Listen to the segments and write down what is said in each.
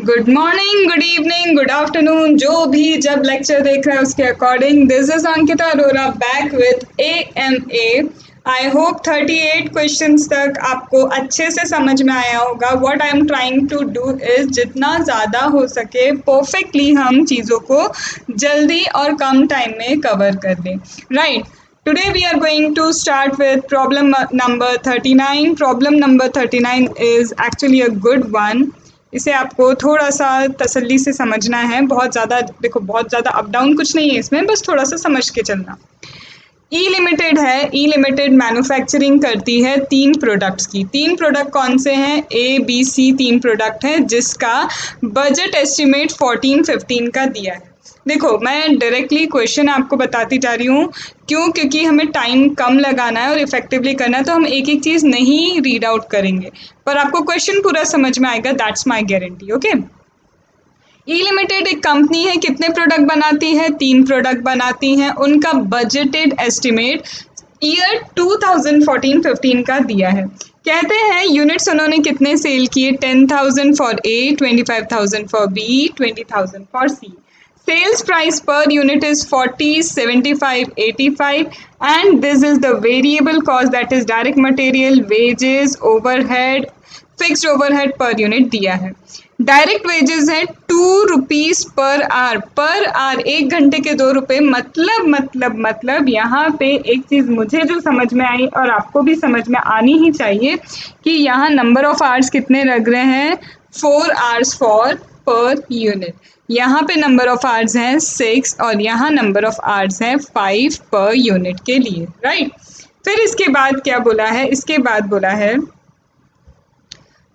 Good morning, good evening, good afternoon, जो भी जब लेक्चर देख रहा है उसके according. This is Ankita Arora back with AMA। I hope 38 questions तक आपको अच्छे से समझ में आया होगा। What I am trying to do is जितना ज़्यादा हो सके परफेक्टली हम चीज़ों को जल्दी और कम टाइम में कवर कर दें, right. Today we are going to start with problem number 39. Problem number 39 is actually a good one. इसे आपको थोड़ा सा तसल्ली से समझना है। बहुत ज़्यादा देखो, बहुत ज़्यादा अप डाउन कुछ नहीं है इसमें, बस थोड़ा सा समझ के चलना। ई लिमिटेड है। ई लिमिटेड मैन्युफैक्चरिंग करती है 3 प्रोडक्ट्स की। 3 प्रोडक्ट कौन से हैं? ABC 3 प्रोडक्ट हैं जिसका बजट एस्टिमेट 14-15 का दिया है। देखो, मैं डायरेक्टली क्वेश्चन आपको बताती जा रही हूँ। क्यों? क्योंकि हमें टाइम कम लगाना है और इफेक्टिवली करना है, तो हम एक एक चीज़ नहीं रीड आउट करेंगे, पर आपको क्वेश्चन पूरा समझ में आएगा। That's my guarantee. Okay. E limited एक कंपनी है। कितने प्रोडक्ट बनाती है? 3 प्रोडक्ट बनाती हैं। उनका बजटेड एस्टिमेट ईयर 2014-15 का दिया है। कहते हैं यूनिट्स उन्होंने कितने सेल किए? 10,000 for A, 25,000 for B, 20,000 for C। Sales price per unit is 40, 75, 85 and this is the variable cost, that is direct material, wages, overhead, fixed overhead per unit दिया है। डायरेक्ट वेजेस है 2 rupees per hour, 1 घंटे के 2 रुपये। मतलब यहाँ पे एक चीज़ मुझे जो समझ में आई और आपको भी समझ में आनी ही चाहिए कि यहाँ नंबर ऑफ आवर्स कितने लग रहे हैं? 4 आवर्स फॉर पर यूनिट। यहाँ पे नंबर ऑफ आवर्स हैं 6 और यहाँ नंबर ऑफ आवर्स हैं 5 पर यूनिट के लिए, राइट। फिर इसके बाद क्या बोला है? इसके बाद बोला है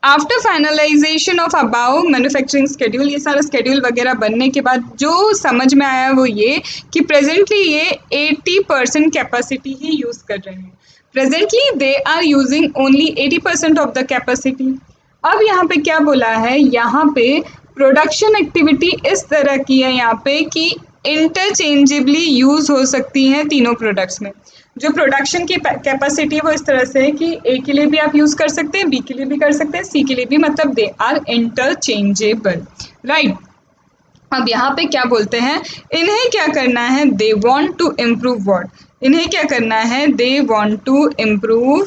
after finalisation of about manufacturing schedule. ये सारा स्केड्यूल वगैरह बनने के बाद जो समझ में आया वो ये कि प्रेजेंटली ये 80% कैपेसिटी ही यूज़ कर रहे हैं। Presently they are using only 80% of the capacity. अब यहाँ पे क्या बोला है? यहाँ पे प्रोडक्शन एक्टिविटी इस तरह की है यहाँ पे कि इंटरचेंजेबली यूज़ हो सकती हैं तीनों प्रोडक्ट्स में। जो प्रोडक्शन की कैपेसिटी है वो इस तरह से है कि ए के लिए भी आप यूज़ कर सकते हैं, बी के लिए भी कर सकते हैं, सी के लिए भी, मतलब दे आर इंटरचेंजेबल, राइट। अब यहाँ पे क्या बोलते हैं? इन्हें क्या करना है? They want to improve what? इन्हें क्या करना है? They want to improve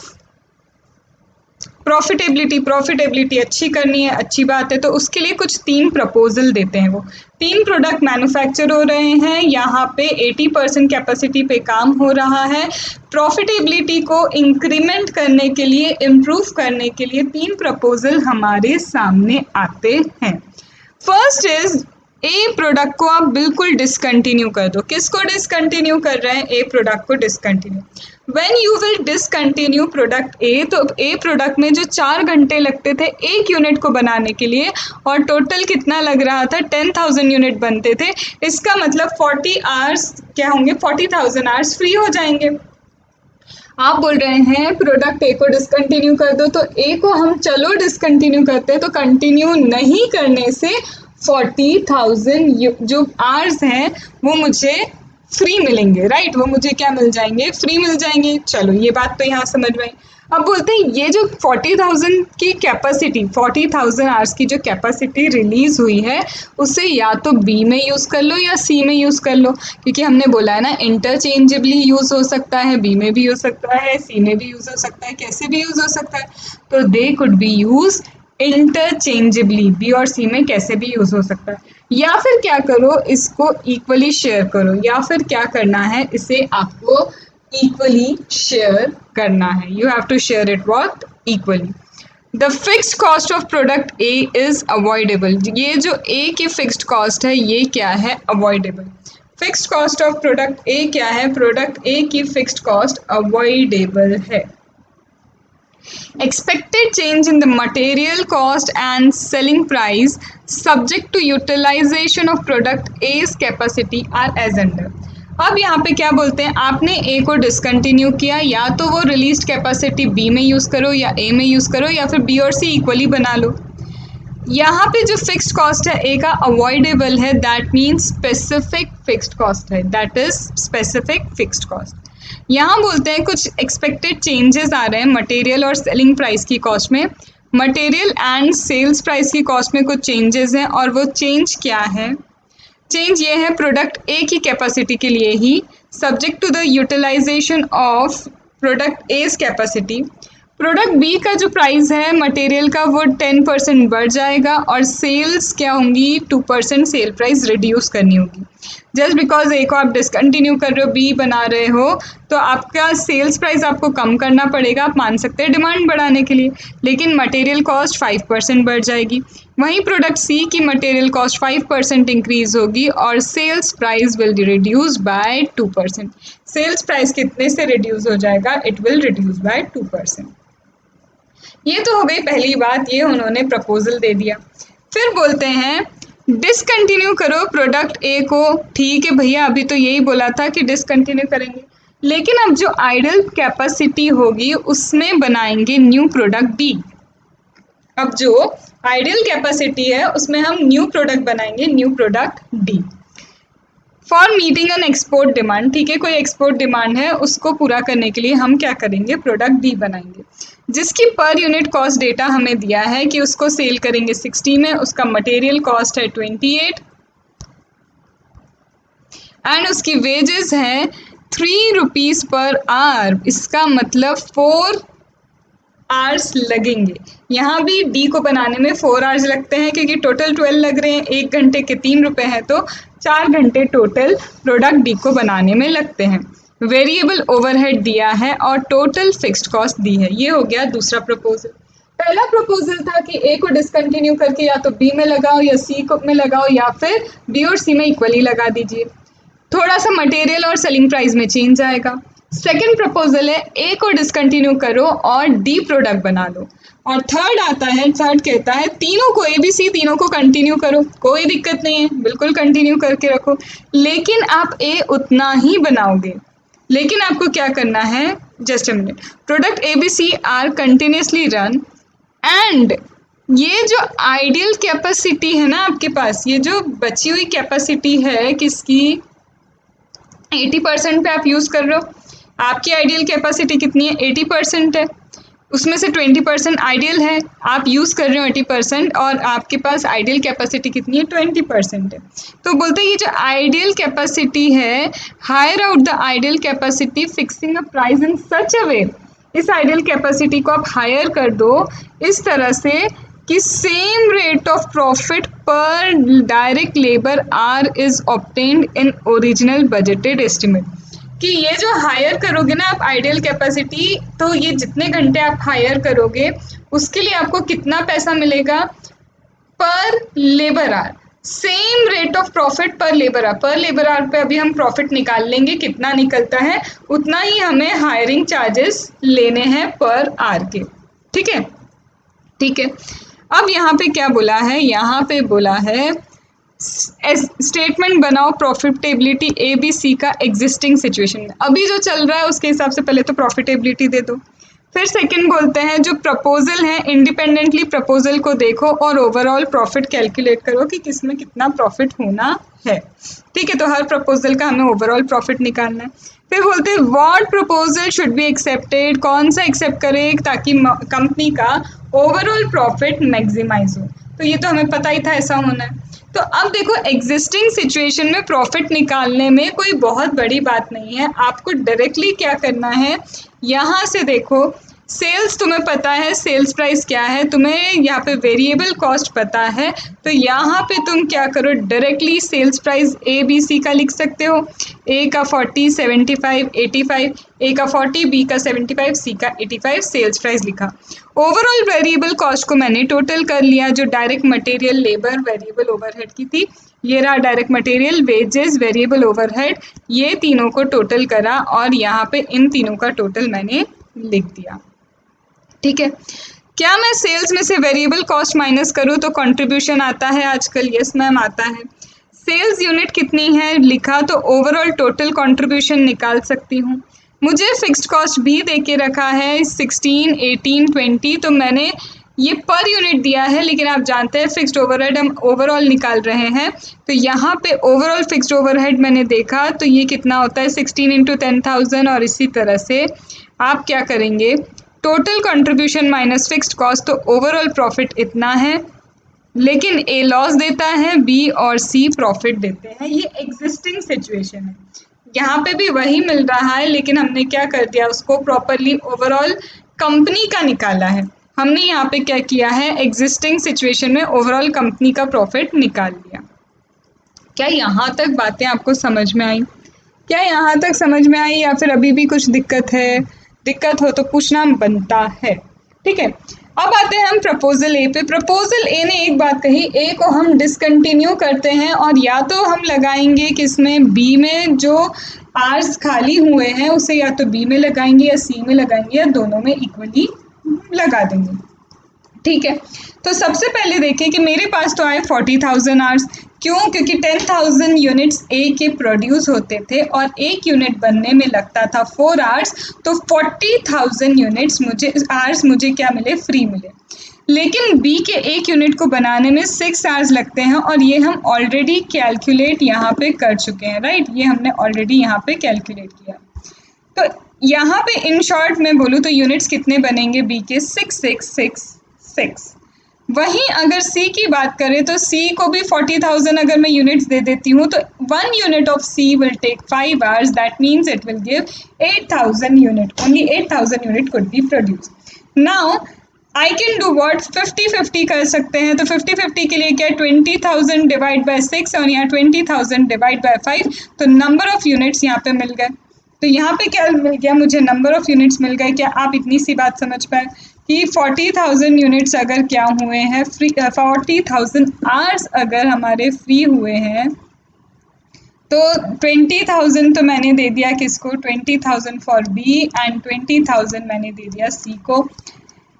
profitability अच्छी करनी है, अच्छी बात है। तो उसके लिए कुछ 3 प्रपोजल देते हैं। वो 3 प्रोडक्ट मैन्युफैक्चर हो रहे हैं, यहाँ पे 80% कैपेसिटी पे काम हो रहा है। प्रॉफिटेबिलिटी को इंक्रीमेंट करने के लिए, इम्प्रूव करने के लिए 3 प्रपोजल हमारे सामने आते हैं। फर्स्ट इज ए प्रोडक्ट को आप बिल्कुल डिसकंटिन्यू कर दो। किसको डिसकंटिन्यू कर रहे हैं? ए प्रोडक्ट को discontinue. When you will discontinue product ए, तो ए प्रोडक्ट में जो 4 घंटे लगते थे एक यूनिट को बनाने के लिए और टोटल कितना लग रहा था? 10,000 यूनिट बनते थे। इसका मतलब 40 आवर्स क्या होंगे? 40,000 आवर्स फ्री हो जाएंगे। आप बोल रहे हैं प्रोडक्ट ए को डिसकंटिन्यू कर दो, तो ए को हम चलो डिसकंटिन्यू करते हैं, तो कंटिन्यू नहीं करने से 40,000 जो आवर्स हैं वो मुझे फ्री मिलेंगे, राइट। वो मुझे क्या मिल जाएंगे? फ्री मिल जाएंगे। चलो, ये बात तो यहाँ समझ में आई। अब बोलते हैं ये जो 40,000 की कैपेसिटी, 40,000 आवर्स की जो कैपेसिटी रिलीज हुई है, उसे या तो बी में यूज़ कर लो या सी में यूज़ कर लो, क्योंकि हमने बोला है ना इंटरचेंजेबली यूज़ हो सकता है, बी में भी हो सकता है, सी में भी यूज़ हो सकता है, कैसे भी यूज़ हो सकता है। तो they could be use interchangeably, B और सी में कैसे भी यूज़ हो सकता है। या फिर क्या करो, इसको इक्वली शेयर करो, या फिर क्या करना है, इसे आपको इक्वली शेयर करना है। You have to share it what? Equally. The fixed cost of product A is avoidable. ये जो ए की फिक्स्ड कॉस्ट है ये क्या है? Avoidable. Fixed cost of product ए क्या है? प्रोडक्ट ए की फिक्स्ड कॉस्ट अवॉइडेबल है। Expected change in the material cost and selling price subject to utilization of product A's capacity are as under। अब यहाँ पे क्या बोलते हैं? आपने ए को डिसकंटिन्यू किया, या तो वो रिलीज कैपेसिटी बी में यूज़ करो या ए में यूज़ करो, या फिर बी और सी इक्वली बना लो। यहाँ पे जो फिक्स्ड कॉस्ट है ए का अवॉइडेबल है, that means specific fixed cost है, that is specific fixed cost. यहाँ बोलते हैं कुछ एक्सपेक्टेड चेंजेस आ रहे हैं मटेरियल और सेलिंग प्राइस की कॉस्ट में। मटेरियल एंड सेल्स प्राइस की कॉस्ट में कुछ चेंजेस हैं और वो चेंज क्या है? चेंज ये है प्रोडक्ट ए की कैपेसिटी के लिए ही subject to the utilisation of product as capacity product B का जो प्राइस है मटेरियल का वो 10% बढ़ जाएगा और सेल्स क्या होंगी 2% सेल प्राइस रिड्यूस करनी होगी। जस्ट बिकॉज ए को आप डिसकंटिन्यू कर रहे हो बी बना रहे हो तो आपका सेल्स प्राइस आपको कम करना पड़ेगा, आप मान सकते हैं डिमांड बढ़ाने के लिए, लेकिन मटेरियल कॉस्ट 5% बढ़ जाएगी। वहीं प्रोडक्ट सी की मटेरियल कॉस्ट 5% इंक्रीज होगी और sales price will reduce by 2%। Sales price कितने से रिड्यूस हो जाएगा? It will reduce by 2%। ये तो हो गई पहली बात, ये उन्होंने प्रपोजल दे दिया। फिर बोलते हैं डिसकंटिन्यू करो प्रोडक्ट ए को। ठीक है भैया, अभी तो यही बोला था कि डिसकंटिन्यू करेंगे, लेकिन अब जो आइडल कैपेसिटी होगी उसमें बनाएंगे न्यू प्रोडक्ट बी। अब जो आइडियल कैपेसिटी है उसमें हम न्यू प्रोडक्ट बनाएंगे, new product D for meeting an export demand. ठीक है, कोई एक्सपोर्ट डिमांड है उसको पूरा करने के लिए हम क्या करेंगे? प्रोडक्ट डी बनाएंगे जिसकी पर यूनिट कॉस्ट डेटा हमें दिया है कि उसको सेल करेंगे 60 में, उसका मटेरियल कॉस्ट है 28 एंड उसकी वेजेस हैं 3 रुपीज़ पर आवर। इसका मतलब 4 आवर्स लगेंगे। यहाँ भी डी को बनाने में 4 आवर्स लगते हैं क्योंकि टोटल 12 लग रहे हैं, 1 घंटे के 3 रुपए हैं तो 4 घंटे टोटल प्रोडक्ट डी को बनाने में लगते हैं। वेरिएबल ओवरहेड दिया है और टोटल फिक्स्ड कॉस्ट दी है। ये हो गया दूसरा प्रपोजल। पहला प्रपोजल था कि ए को डिसकंटिन्यू करके या तो बी में लगाओ या सी को में लगाओ या फिर बी और सी में इक्वली लगा दीजिए, थोड़ा सा मटेरियल और सेलिंग प्राइस में चेंज आएगा। सेकेंड प्रपोजल है ए को डिसकंटिन्यू करो और डी प्रोडक्ट बना लो। और थर्ड आता है, थर्ड कहता है तीनों को, ए बी सी तीनों को कंटिन्यू करो, कोई दिक्कत नहीं है, बिल्कुल कंटिन्यू करके रखो, लेकिन आप ए उतना ही बनाओगे। लेकिन आपको क्या करना है? Just a minute, product A B C are continuously run and ये जो आइडियल कैपेसिटी है ना आपके पास, ये जो बची हुई कैपेसिटी है किसकी, 80% पे आप यूज़ कर रहे हो। आपकी आइडियल कैपेसिटी कितनी है? 80% है, उसमें से 20% आइडियल है, आप यूज़ कर रहे हो 80% और आपके पास आइडियल कैपेसिटी कितनी है? 20% है। तो बोलते हैं ये जो आइडियल कैपेसिटी है, hire out the ideal capacity fixing a price in such a way, इस आइडियल कैपेसिटी को आप हायर कर दो इस तरह से कि सेम रेट ऑफ प्रॉफिट पर direct labour hour is obtained in original budgeted estimate. कि ये जो हायर करोगे ना आप आइडियल कैपेसिटी, तो ये जितने घंटे आप हायर करोगे उसके लिए आपको कितना पैसा मिलेगा? Per labour hour, same rate of profit per labour hour. Per labour hour पे अभी हम प्रॉफिट निकाल लेंगे, कितना निकलता है उतना ही हमें हायरिंग चार्जेस लेने हैं पर आर के। ठीक है, ठीक है। अब यहाँ पे क्या बोला है? यहाँ पे बोला है स्टेटमेंट बनाओ प्रॉफिटेबिलिटी ए बी सी का एग्जिस्टिंग सिचुएशन में, अभी जो चल रहा है उसके हिसाब से पहले तो प्रॉफिटेबिलिटी दे दो। फिर सेकंड बोलते हैं जो प्रपोजल है इंडिपेंडेंटली प्रपोजल को देखो और ओवरऑल प्रॉफिट कैलकुलेट करो कि किसमें कितना प्रॉफिट होना है। ठीक है, तो हर प्रपोजल का हमें ओवरऑल प्रॉफिट निकालना है। फिर बोलते हैं what proposal should be accepted, कौन सा एक्सेप्ट करें ताकि कंपनी का ओवरऑल प्रॉफिट मैक्सिमाइज हो। तो ये तो हमें पता ही था ऐसा होना है। तो अब देखो एग्जिस्टिंग सिचुएशन में प्रॉफिट निकालने में कोई बहुत बड़ी बात नहीं है, आपको डायरेक्टली क्या करना है, यहाँ से देखो सेल्स तुम्हें पता है, सेल्स प्राइस क्या है, तुम्हें यहाँ पे वेरिएबल कॉस्ट पता है, तो यहाँ पे तुम क्या करो directly sales price A B C का लिख सकते हो। ए का 40, 75, 85, ए का 40, बी का 75, सी का 85 सेल्स प्राइस लिखा। ओवरऑल वेरिएबल कॉस्ट को मैंने टोटल कर लिया, जो direct material, labour, variable overhead की थी, ये रहा direct material, wages, variable overhead, ये तीनों को टोटल करा और यहाँ पे इन तीनों का टोटल मैंने लिख दिया। ठीक है, क्या मैं सेल्स में से वेरिएबल कॉस्ट माइनस करूँ तो कंट्रीब्यूशन आता है आजकल? यस मैम आता है। सेल्स यूनिट कितनी है लिखा तो ओवरऑल टोटल कंट्रीब्यूशन निकाल सकती हूँ। मुझे फिक्स्ड कॉस्ट भी दे के रखा है 16, 18, 20, तो मैंने ये पर यूनिट दिया है, लेकिन आप जानते हैं फिक्स्ड ओवरहेड हम ओवरऑल निकाल रहे हैं, तो यहाँ पे ओवरऑल फिक्स्ड ओवरहेड मैंने देखा तो ये कितना होता है 16 × 10,000। और इसी तरह से आप क्या करेंगे, total contribution minus fixed cost, तो ओवरऑल प्रॉफिट इतना है, लेकिन ए लॉस देता है, बी और सी प्रॉफिट देते हैं। ये एग्जिस्टिंग सिचुएशन है, यहाँ पे भी वही मिल रहा है, लेकिन हमने क्या कर दिया, उसको प्रॉपरली ओवरऑल कंपनी का निकाला है। हमने यहाँ पे क्या किया है, एग्जिस्टिंग सिचुएशन में ओवरऑल कंपनी का प्रॉफिट निकाल लिया। क्या यहाँ तक बातें आपको समझ में आई? क्या यहाँ तक समझ में आई या फिर अभी भी कुछ दिक्कत है? दिक्कत हो तो पूछना बनता है, ठीक है। अब आते हैं हम प्रपोजल ए पे। प्रपोजल ए ने एक बात कही, ए को हम डिसकंटिन्यू करते हैं और या तो हम लगाएंगे किसमें, बी में, जो आर्स खाली हुए हैं उसे या तो बी में लगाएंगे या सी में लगाएंगे या दोनों में इक्वली लगा देंगे, ठीक है। तो सबसे पहले देखें कि मेरे पास तो आए 40,000 आवर्स। क्यों? क्योंकि 10,000 यूनिट्स ए के प्रोड्यूस होते थे और एक यूनिट बनने में लगता था 4 आवर्स, तो 40,000 यूनिट्स मुझे क्या मिले, फ्री मिले। लेकिन बी के एक यूनिट को बनाने में 6 आवर्स लगते हैं और ये हम ऑलरेडी कैलकुलेट यहाँ पे कर चुके हैं, राइट। ये हमने ऑलरेडी यहाँ पे कैलकुलेट किया। तो यहाँ पे इन शॉर्ट में बोलूँ तो यूनिट्स कितने बनेंगे बी के, 6,666। वहीं अगर सी की बात करें तो सी को भी 40,000 अगर मैं यूनिट्स दे देती हूँ तो 1 unit of C will take 5 hours, that means it will give 8,000 unit, only 8,000 unit could be produce. Now I can do what, 50-50 कर सकते हैं। तो 50-50 के लिए क्या, 20,000 डिवाइड बाय 6 और यहाँ 20,000 डिवाइड बाय 5, तो नंबर ऑफ यूनिट्स यहाँ पे मिल गए। तो यहाँ पे क्या मिल गया, मुझे नंबर ऑफ यूनिट्स मिल गए। क्या आप इतनी सी बात समझ पाए कि 40,000 यूनिट्स अगर क्या हुए हैं फ्री, 40,000 आवर्स अगर हमारे फ्री हुए हैं, तो 20,000 तो मैंने दे दिया किसको, 20,000 फॉर बी एंड 20,000 मैंने दे दिया सी को।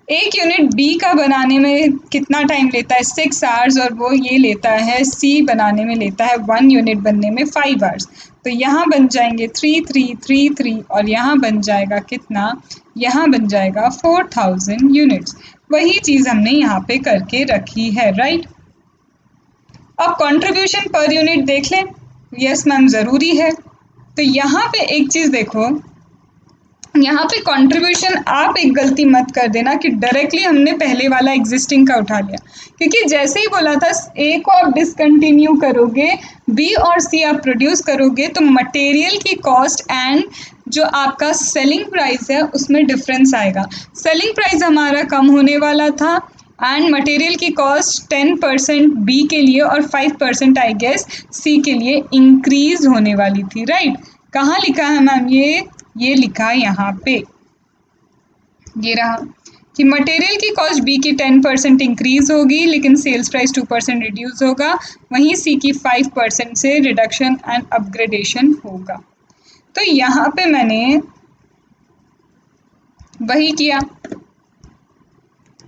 एक यूनिट बी का बनाने में कितना टाइम लेता है, 6 आवर्स, और वो ये लेता है सी बनाने में लेता है 1 यूनिट बनने में 5 आवर्स। तो यहाँ बन जाएंगे 3,333 और यहाँ बन जाएगा कितना, यहाँ बन जाएगा 4,000 यूनिट्स। वही चीज़ हमने यहाँ पे करके रखी है, राइट। अब कंट्रीब्यूशन पर यूनिट देख लें। यस मैम, ज़रूरी है। तो यहाँ पे एक चीज़ देखो, यहाँ पे कंट्रीब्यूशन आप एक गलती मत कर देना कि डायरेक्टली हमने पहले वाला एग्जिस्टिंग का उठा लिया, क्योंकि जैसे ही बोला था ए को आप डिसकंटिन्यू करोगे, बी और सी आप प्रोड्यूस करोगे, तो मटेरियल की कॉस्ट एंड जो आपका सेलिंग प्राइस है उसमें डिफरेंस आएगा। सेलिंग प्राइस हमारा कम होने वाला था एंड मटेरियल की कॉस्ट 10% बी के लिए और 5% आई गेस सी के लिए इंक्रीज होने वाली थी, राइट। कहाँ लिखा है मैम, ये लिखा यहाँ पे, ये रहा कि मटेरियल की कॉस्ट बी की 10% इंक्रीज होगी लेकिन सेल्स प्राइस 2% रिड्यूस होगा, वहीं सी की 5% से रिडक्शन एंड अपग्रेडेशन होगा। तो यहाँ पे मैंने वही किया।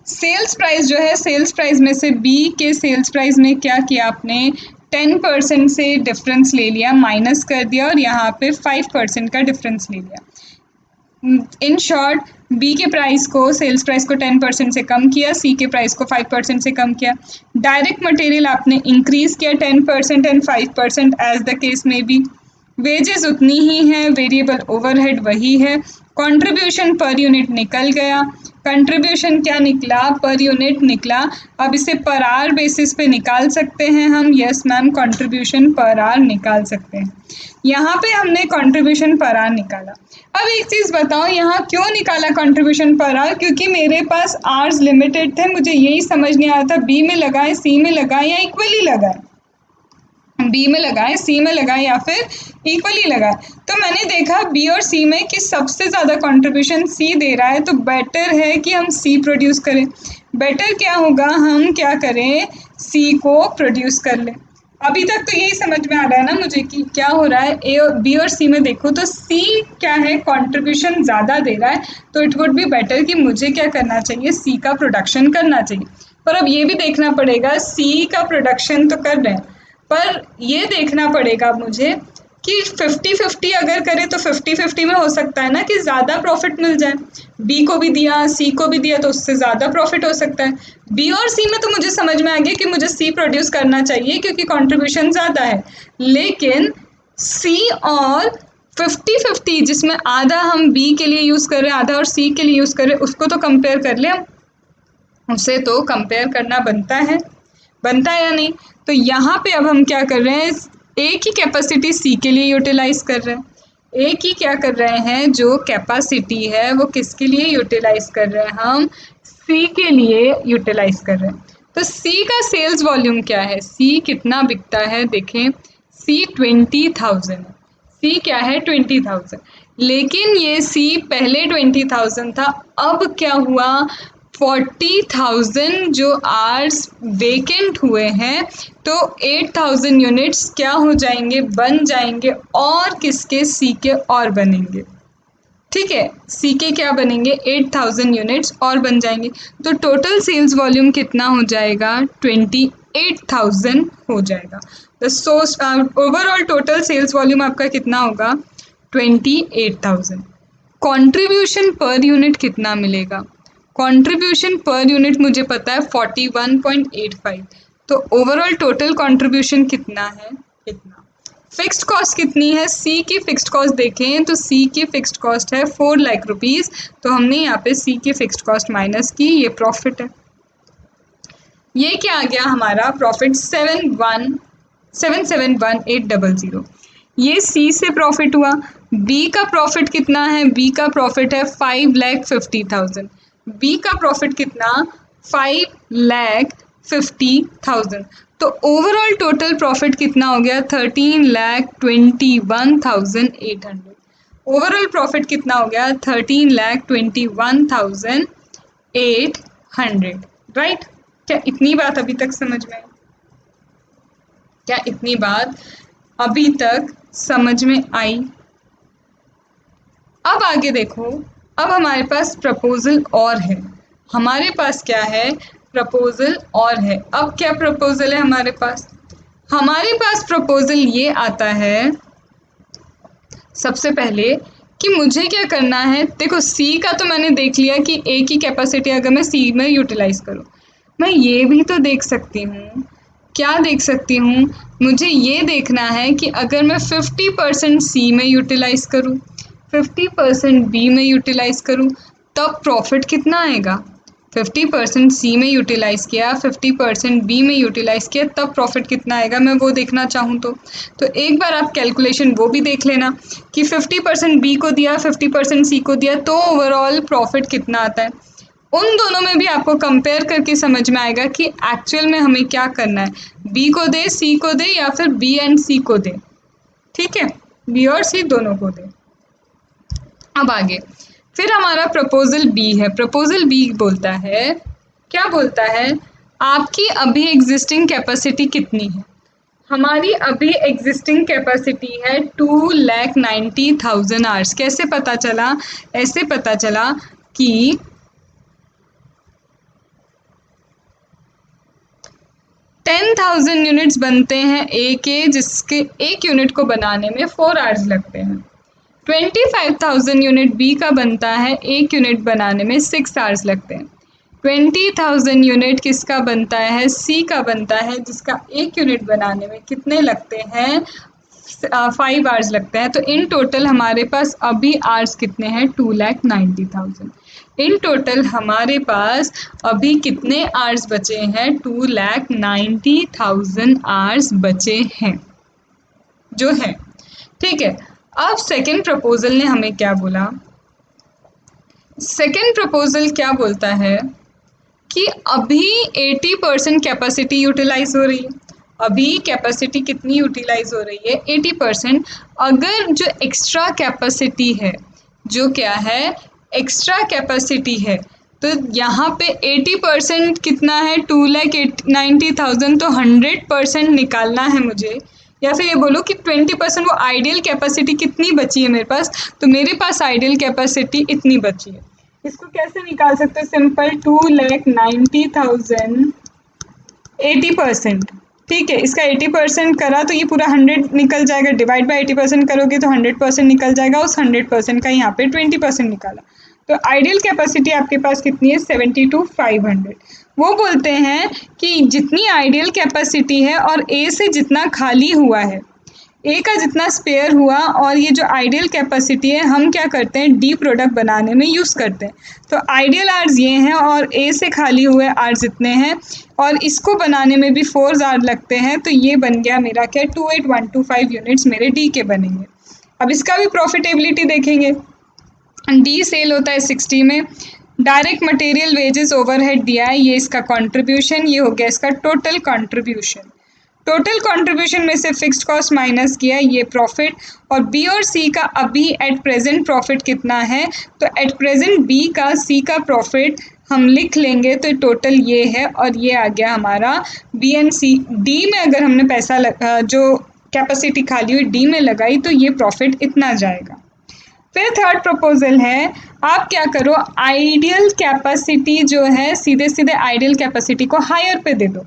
सेल्स प्राइस जो है, सेल्स प्राइस में से बी के सेल्स प्राइस में क्या किया आपने, 10% से डिफरेंस ले लिया, माइनस कर दिया और यहाँ पे 5% का डिफरेंस ले लिया। इन शॉर्ट, बी के प्राइस को, सेल्स प्राइस को 10% से कम किया, सी के प्राइस को 5% से कम किया। डायरेक्ट मटेरियल आपने इंक्रीज किया 10% एंड 5% एज द केस में बी। वेजेस उतनी ही हैं, वेरिएबल ओवरहेड वही है। कंट्रीब्यूशन पर यूनिट निकल गया। कंट्रीब्यूशन क्या निकला, पर यूनिट निकला। अब इसे पर आवर बेसिस पे निकाल सकते हैं हम। Yes ma'am, contribution per hour निकाल सकते हैं। यहाँ पे हमने कंट्रीब्यूशन पर आवर निकाला। अब एक चीज़ बताओ, यहाँ क्यों निकाला कंट्रीब्यूशन पर आवर, क्योंकि मेरे पास आवर्स लिमिटेड थे। मुझे यही समझ नहीं आया था बी में लगाएं, सी में लगाएं या इक्वली लगाएं, बी में लगाएं, सी में लगाएं या फिर इक्वली लगाएं। तो मैंने देखा बी और सी में कि सबसे ज़्यादा कंट्रीब्यूशन सी दे रहा है, तो बेटर है कि हम सी प्रोड्यूस करें। बेटर क्या होगा, हम क्या करें, सी को प्रोड्यूस कर लें। अभी तक तो यही समझ में आ रहा है ना मुझे कि क्या हो रहा है। ए और बी और सी में देखो तो सी क्या है, कंट्रीब्यूशन ज़्यादा दे रहा है, तो इट वुड बी बेटर कि मुझे क्या करना चाहिए, सी का प्रोडक्शन करना चाहिए। पर अब ये भी देखना पड़ेगा, सी का प्रोडक्शन तो कर रहे हैं, पर ये देखना पड़ेगा मुझे कि 50-50 अगर करें तो 50-50 में हो सकता है ना कि ज़्यादा प्रॉफिट मिल जाए। बी को भी दिया, सी को भी दिया, तो उससे ज़्यादा प्रॉफिट हो सकता है। बी और सी में तो मुझे समझ में आ गया कि मुझे सी प्रोड्यूस करना चाहिए क्योंकि कंट्रीब्यूशन ज़्यादा है, लेकिन सी और 50-50 जिसमें आधा हम बी के लिए यूज़ कर रहे हैं, आधा और सी के लिए यूज़ कर रहे हैं, उसको तो कंपेयर कर ले हम, उसे तो कंपेयर करना बनता है या नहीं। तो यहाँ पे अब हम क्या कर रहे हैं, एक ही कैपेसिटी सी के लिए यूटिलाइज कर रहे हैं, एक ही क्या कर रहे हैं, जो कैपेसिटी है वो किसके लिए यूटिलाइज कर रहे हैं, हम सी के लिए यूटिलाइज कर रहे हैं। तो सी का सेल्स वॉल्यूम क्या है, सी कितना बिकता है, देखें सी 20,000 है, सी क्या है 20,000, लेकिन ये सी पहले 20,000 था, अब क्या हुआ 40,000 जो आवर्स वेकेंट हुए हैं, तो 8,000 यूनिट्स क्या हो जाएंगे, बन जाएंगे, और किसके, सी के और बनेंगे। ठीक है, सी के क्या बनेंगे, 8,000 यूनिट्स और बन जाएंगे। तो टोटल सेल्स वॉल्यूम कितना हो जाएगा, 28,000 हो जाएगा। The source overall total sales volume आपका कितना होगा, 28,000। कंट्रीब्यूशन पर यूनिट कितना मिलेगा, कंट्रीब्यूशन पर यूनिट मुझे पता है 41.85, तो ओवरऑल टोटल कंट्रीब्यूशन कितना है, कितना। फिक्स्ड कॉस्ट कितनी है, सी की फिक्स्ड कॉस्ट देखें तो सी की फिक्स्ड कॉस्ट है 4 लाख रुपीज़, तो हमने यहाँ पे सी की फिक्स्ड कॉस्ट माइनस की, ये प्रॉफिट है। ये क्या आ गया हमारा प्रॉफिट 771,800, ये सी से प्रॉफिट हुआ। बी का प्रॉफिट कितना है, बी का प्रॉफिट है 5,50,000, बी का प्रॉफिट कितना 5,50,000, तो ओवरऑल टोटल प्रॉफिट कितना हो गया 13,21,800, ओवरऑल प्रॉफिट कितना हो गया 13,21,800, राइट। क्या इतनी बात अभी तक समझ में आई, क्या इतनी बात अभी तक समझ में आई। अब आगे देखो, अब हमारे पास प्रपोजल और है, हमारे पास क्या है, प्रपोजल और है। अब क्या प्रपोजल है हमारे पास, हमारे पास प्रपोजल ये आता है सबसे पहले कि मुझे क्या करना है, देखो सी का तो मैंने देख लिया कि एक ही कैपेसिटी अगर मैं सी में यूटिलाइज करूँ, मैं ये भी तो देख सकती हूँ, क्या देख सकती हूँ, मुझे ये देखना है कि अगर मैं 50% सी में यूटिलाइज करूँ, 50% बी में यूटिलाइज करूँ, तब प्रॉफिट कितना आएगा। 50% सी में यूटिलाइज किया, 50% बी में यूटिलाइज किया, तब प्रॉफिट कितना आएगा, मैं वो देखना चाहूँ तो एक बार आप कैलकुलेशन वो भी देख लेना कि 50% बी को दिया, 50% सी को दिया, तो ओवरऑल प्रॉफिट कितना आता है। उन दोनों में भी आपको कंपेयर करके समझ में आएगा कि एक्चुअल में हमें क्या करना है, बी को दे, सी को दे, या फिर बी एंड सी को दे। ठीक है, बी और सी दोनों को दे। अब आगे फिर हमारा प्रपोजल बी है, प्रपोजल बी बोलता है, क्या बोलता है, आपकी अभी एग्जिस्टिंग कैपेसिटी कितनी है, हमारी अभी एग्जिस्टिंग कैपेसिटी है 2,90,000 आवर्स। कैसे पता चला, ऐसे पता चला कि 10,000 यूनिट्स बनते हैं ए के, जिसके एक यूनिट को बनाने में 4 आवर्स लगते हैं। 25,000 यूनिट बी का बनता है, एक यूनिट बनाने में 6 आवर्स लगते हैं। 20,000 यूनिट किसका बनता है, सी का बनता है, जिसका एक यूनिट बनाने में कितने लगते हैं, 5 आवर्स लगते हैं। तो इन टोटल हमारे पास अभी आवर्स कितने हैं, 2,90,000। इन टोटल हमारे पास अभी कितने आवर्स बचे हैं, 2,90,000 आवर्स बचे हैं जो है। ठीक है, अब सेकेंड प्रपोजल ने हमें क्या बोला, सेकेंड प्रपोजल क्या बोलता है कि अभी 80% कैपेसिटी यूटिलाइज हो रही है, अभी कैपेसिटी कितनी यूटिलाइज हो रही है, 80%। अगर जो एक्स्ट्रा कैपेसिटी है, जो क्या है, एक्स्ट्रा कैपेसिटी है, तो यहाँ पे 80% कितना है, 2,90,000, तो 100% निकालना है मुझे, या फिर ये बोलो कि 20% वो आइडियल कैपेसिटी कितनी बची है मेरे पास, तो मेरे पास आइडियल कैपेसिटी इतनी बची है। इसको कैसे निकाल सकते हो, सिंपल, 2,90,000 80%, ठीक है, इसका 80% करा तो ये पूरा 100 निकल जाएगा, डिवाइड बाय 80% करोगे तो 100% निकल जाएगा, उस 100% का यहाँ पे 20% निकाला, तो आइडियल कैपेसिटी आपके पास कितनी है, 72,500। वो बोलते हैं कि जितनी आइडियल कैपेसिटी है और ए से जितना खाली हुआ है, ए का जितना स्पेयर हुआ और ये जो आइडियल कैपेसिटी है हम क्या करते हैं डी प्रोडक्ट बनाने में यूज़ करते हैं। तो आइडियल आर्स ये हैं और ए से खाली हुए आर्स इतने हैं और इसको बनाने में भी 4 आर लगते हैं, तो ये बन गया मेरा क्या 28125 यूनिट्स मेरे डी के बनेंगे। अब इसका भी प्रॉफिटेबिलिटी देखेंगे। डी सेल होता है 60 में, डायरेक्ट मटेरियल वेजेस ओवरहेड दिया है, ये इसका कंट्रीब्यूशन, ये हो गया इसका टोटल कंट्रीब्यूशन। टोटल कंट्रीब्यूशन में से फिक्स्ड कॉस्ट माइनस किया, ये प्रॉफिट। और बी और सी का अभी एट प्रेजेंट प्रॉफिट कितना है, तो एट प्रेजेंट बी का सी का प्रॉफिट हम लिख लेंगे, तो टोटल ये है और ये आ गया हमारा बी एंड सी। डी में अगर हमने पैसा जो कैपेसिटी खाली हुई डी में लगाई तो ये प्रॉफिट इतना जाएगा। फिर थर्ड प्रपोजल है, आप क्या करो आइडियल कैपेसिटी जो है सीधे सीधे आइडियल कैपेसिटी को हायर पे दे दो।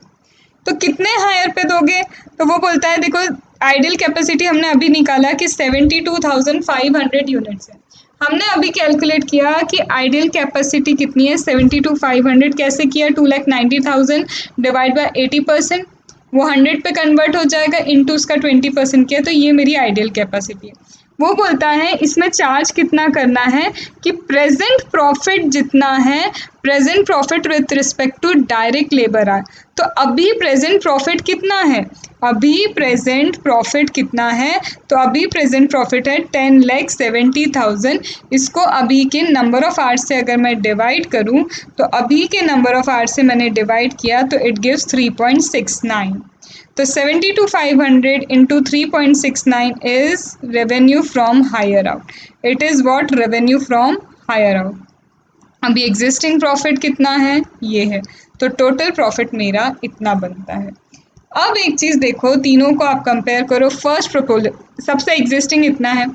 तो कितने हायर पे दोगे, तो वो बोलता है देखो आइडियल कैपेसिटी हमने अभी निकाला कि 72,500 यूनिट्स है। हमने अभी कैलकुलेट किया कि आइडियल कैपेसिटी कितनी है 72,500, कैसे किया 2,90,000 डिवाइड बाय 80%, वो 100 पे कन्वर्ट हो जाएगा, इनटू उसका 20% किया, तो ये मेरी आइडियल कैपेसिटी है। वो बोलता है इसमें चार्ज कितना करना है कि प्रेजेंट प्रॉफिट जितना है, present profit with respect to direct labour hour. तो अभी प्रेजेंट प्रॉफिट कितना है, अभी प्रेजेंट प्रॉफिट कितना है, तो अभी प्रेजेंट प्रॉफिट है 10,70,000। इसको अभी के नंबर ऑफ आवर्स से अगर मैं डिवाइड करूं, तो अभी के नंबर ऑफ आवर्स से मैंने डिवाइड किया तो इट गिव्स 3.69। तो 72,500 into 3.69 is revenue from hire out. It is what revenue from hire out. अभी एग्जिस्टिंग प्रॉफिट कितना है, ये है, तो टोटल प्रॉफिट मेरा इतना बनता है। अब एक चीज़ देखो, तीनों को आप कंपेयर करो। फर्स्ट प्रपोजल सबसे एग्जिस्टिंग इतना है,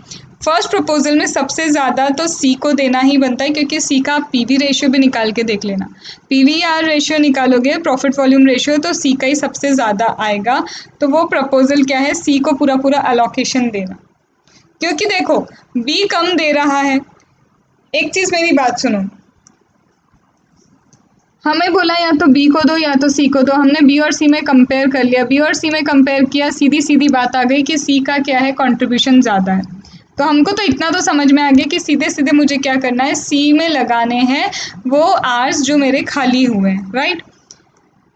फर्स्ट प्रपोजल में सबसे ज़्यादा तो सी को देना ही बनता है, क्योंकि सी का आप पीवी रेशियो भी निकाल के देख लेना, पीवीआर रेशियो निकालोगे प्रॉफिट वॉल्यूम रेशियो, तो सी का ही सबसे ज़्यादा आएगा। तो वो प्रपोजल क्या है, सी को पूरा पूरा अलोकेशन देना, क्योंकि देखो बी कम दे रहा है। एक चीज़ मेरी बात सुनो, हमें बोला या तो बी को दो या तो सी को दो, हमने बी और सी में कंपेयर कर लिया, बी और सी में कंपेयर किया, सीधी सीधी बात आ गई कि सी का क्या है कंट्रीब्यूशन ज़्यादा है। तो हमको तो इतना तो समझ में आ गया कि सीधे सीधे मुझे क्या करना है, सी में लगाने हैं वो आर्स जो मेरे खाली हुए हैं, राइट।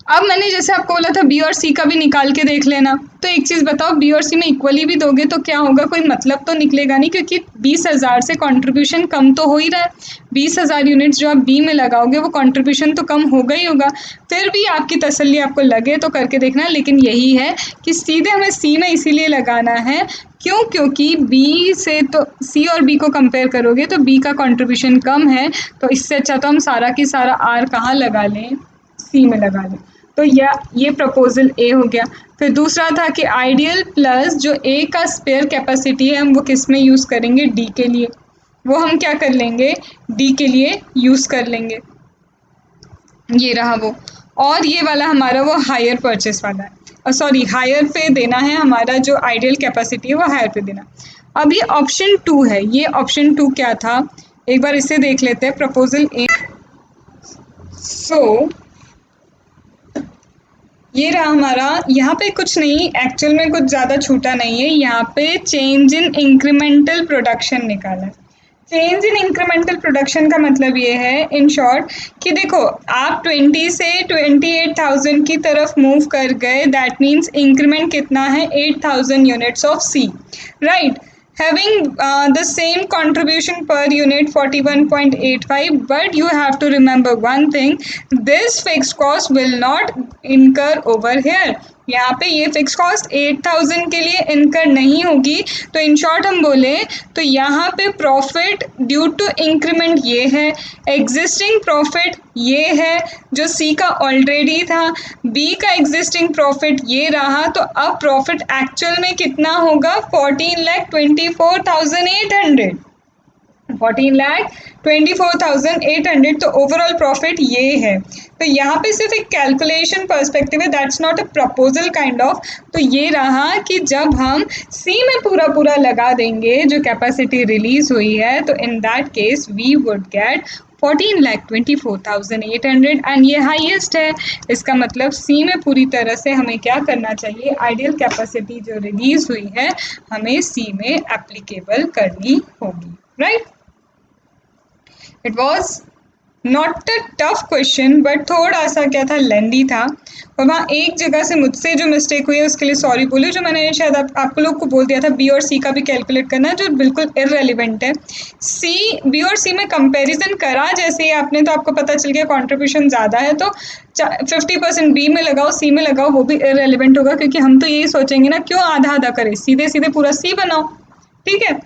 अब मैंने जैसे आपको बोला था बी और सी का भी निकाल के देख लेना। तो एक चीज़ बताओ, बी और सी में इक्वली भी दोगे तो क्या होगा, कोई मतलब तो निकलेगा नहीं, क्योंकि 20,000 से कंट्रीब्यूशन कम तो हो ही रहा है। 20,000 यूनिट्स जो आप बी में लगाओगे वो कंट्रीब्यूशन तो कम होगा ही होगा। फिर भी आपकी तसल्ली आपको लगे तो करके देखना, लेकिन यही है कि सीधे हमें सी में इसीलिए लगाना है, क्यों, क्योंकि बी से तो सी और बी को कंपेयर करोगे तो बी का कंट्रीब्यूशन कम है, तो इससे अच्छा तो हम सारा की सारा आर कहाँ लगा लें, सी में लगा लें। तो ये प्रपोजल ए हो गया। फिर दूसरा था कि आइडियल प्लस जो ए का स्पेयर कैपेसिटी है हम वो किस में यूज़ करेंगे, डी के लिए, वो हम क्या कर लेंगे, डी के लिए यूज़ कर लेंगे, ये रहा वो। और ये वाला हमारा वो हायर परचेस वाला है, सॉरी हायर पे देना है, हमारा जो आइडियल कैपेसिटी है वो हायर पे देना। अब ये ऑप्शन 2 है, ये ऑप्शन 2 क्या था, एक बार इसे देख लेते हैं, प्रपोजल ए। सो ये रहा हमारा, यहाँ पे कुछ नहीं, एक्चुअल में कुछ ज़्यादा छूटा नहीं है, यहाँ पे चेंज इन इंक्रीमेंटल प्रोडक्शन निकाला है। चेंज इन इंक्रीमेंटल प्रोडक्शन का मतलब ये है इन शॉर्ट कि देखो आप 20 से 28,000 की तरफ मूव कर गए, दैट मीन्स इंक्रीमेंट कितना है 8,000 units of C, right. Having the same contribution per unit 41.85, but you have to remember one thing, this fixed cost will not incur over here. यहाँ पे ये फिक्स कॉस्ट 8,000 के लिए इनकर नहीं होगी। तो इन शॉर्ट हम बोले तो यहाँ पे प्रॉफिट ड्यू टू इंक्रीमेंट ये है, एग्जिस्टिंग प्रॉफिट ये है जो सी का ऑलरेडी था, बी का एग्जिस्टिंग प्रॉफिट ये रहा, तो अब प्रॉफिट एक्चुअल में कितना होगा 14,24,800, 14,24,800। तो ओवरऑल प्रॉफिट ये है। तो यहाँ पे सिर्फ एक कैलकुलेशन पर्सपेक्टिव है, that's not a proposal kind of. तो ये रहा कि जब हम सी में पूरा पूरा लगा देंगे जो कैपेसिटी रिलीज हुई है, तो in that case we would get 14,24,800 and ये हाईएस्ट है। इसका मतलब सी में पूरी तरह से हमें क्या करना चाहिए, आइडियल कैपेसिटी जो रिलीज हुई है हमें सी में एप्लीकेबल करनी होगी, right. It was not a tough question but थोड़ा सा क्या था, लेंदी था। और वहाँ एक जगह से मुझसे जो मिस्टेक हुई है उसके लिए सॉरी बोलो, जो मैंने शायद आप लोग को बोल दिया था बी और सी का भी कैलकुलेट करना, जो बिल्कुल इररेलेवेंट है। बी और सी में कंपैरिजन करा जैसे ही आपने, तो आपको पता चल गया कंट्रीब्यूशन ज़्यादा है, तो 50% बी में लगाओ, सी में लगाओ, वो भी इररेलेवेंट होगा, क्योंकि हम तो यही सोचेंगे ना क्यों आधा आधा करें, सीधे सीधे पूरा सी बनाओ, ठीक है।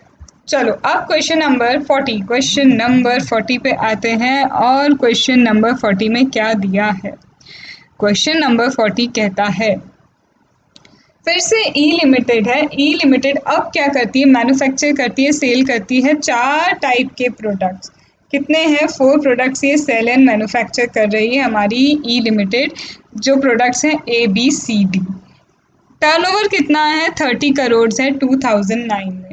चलो अब क्वेश्चन नंबर 40 पे आते हैं, और क्वेश्चन नंबर 40 में क्या दिया है। क्वेश्चन नंबर 40 कहता है, फिर से ई लिमिटेड है। ई लिमिटेड अब क्या करती है, मैन्युफैक्चर करती है, सेल करती है 4 टाइप के प्रोडक्ट्स। कितने हैं, 4 प्रोडक्ट्स ये सेल एंड मैन्युफैक्चर कर रही है हमारी ई लिमिटेड। जो प्रोडक्ट्स हैं ABCD। टर्नओवर कितना है, 30 करोड़ है 2009 में।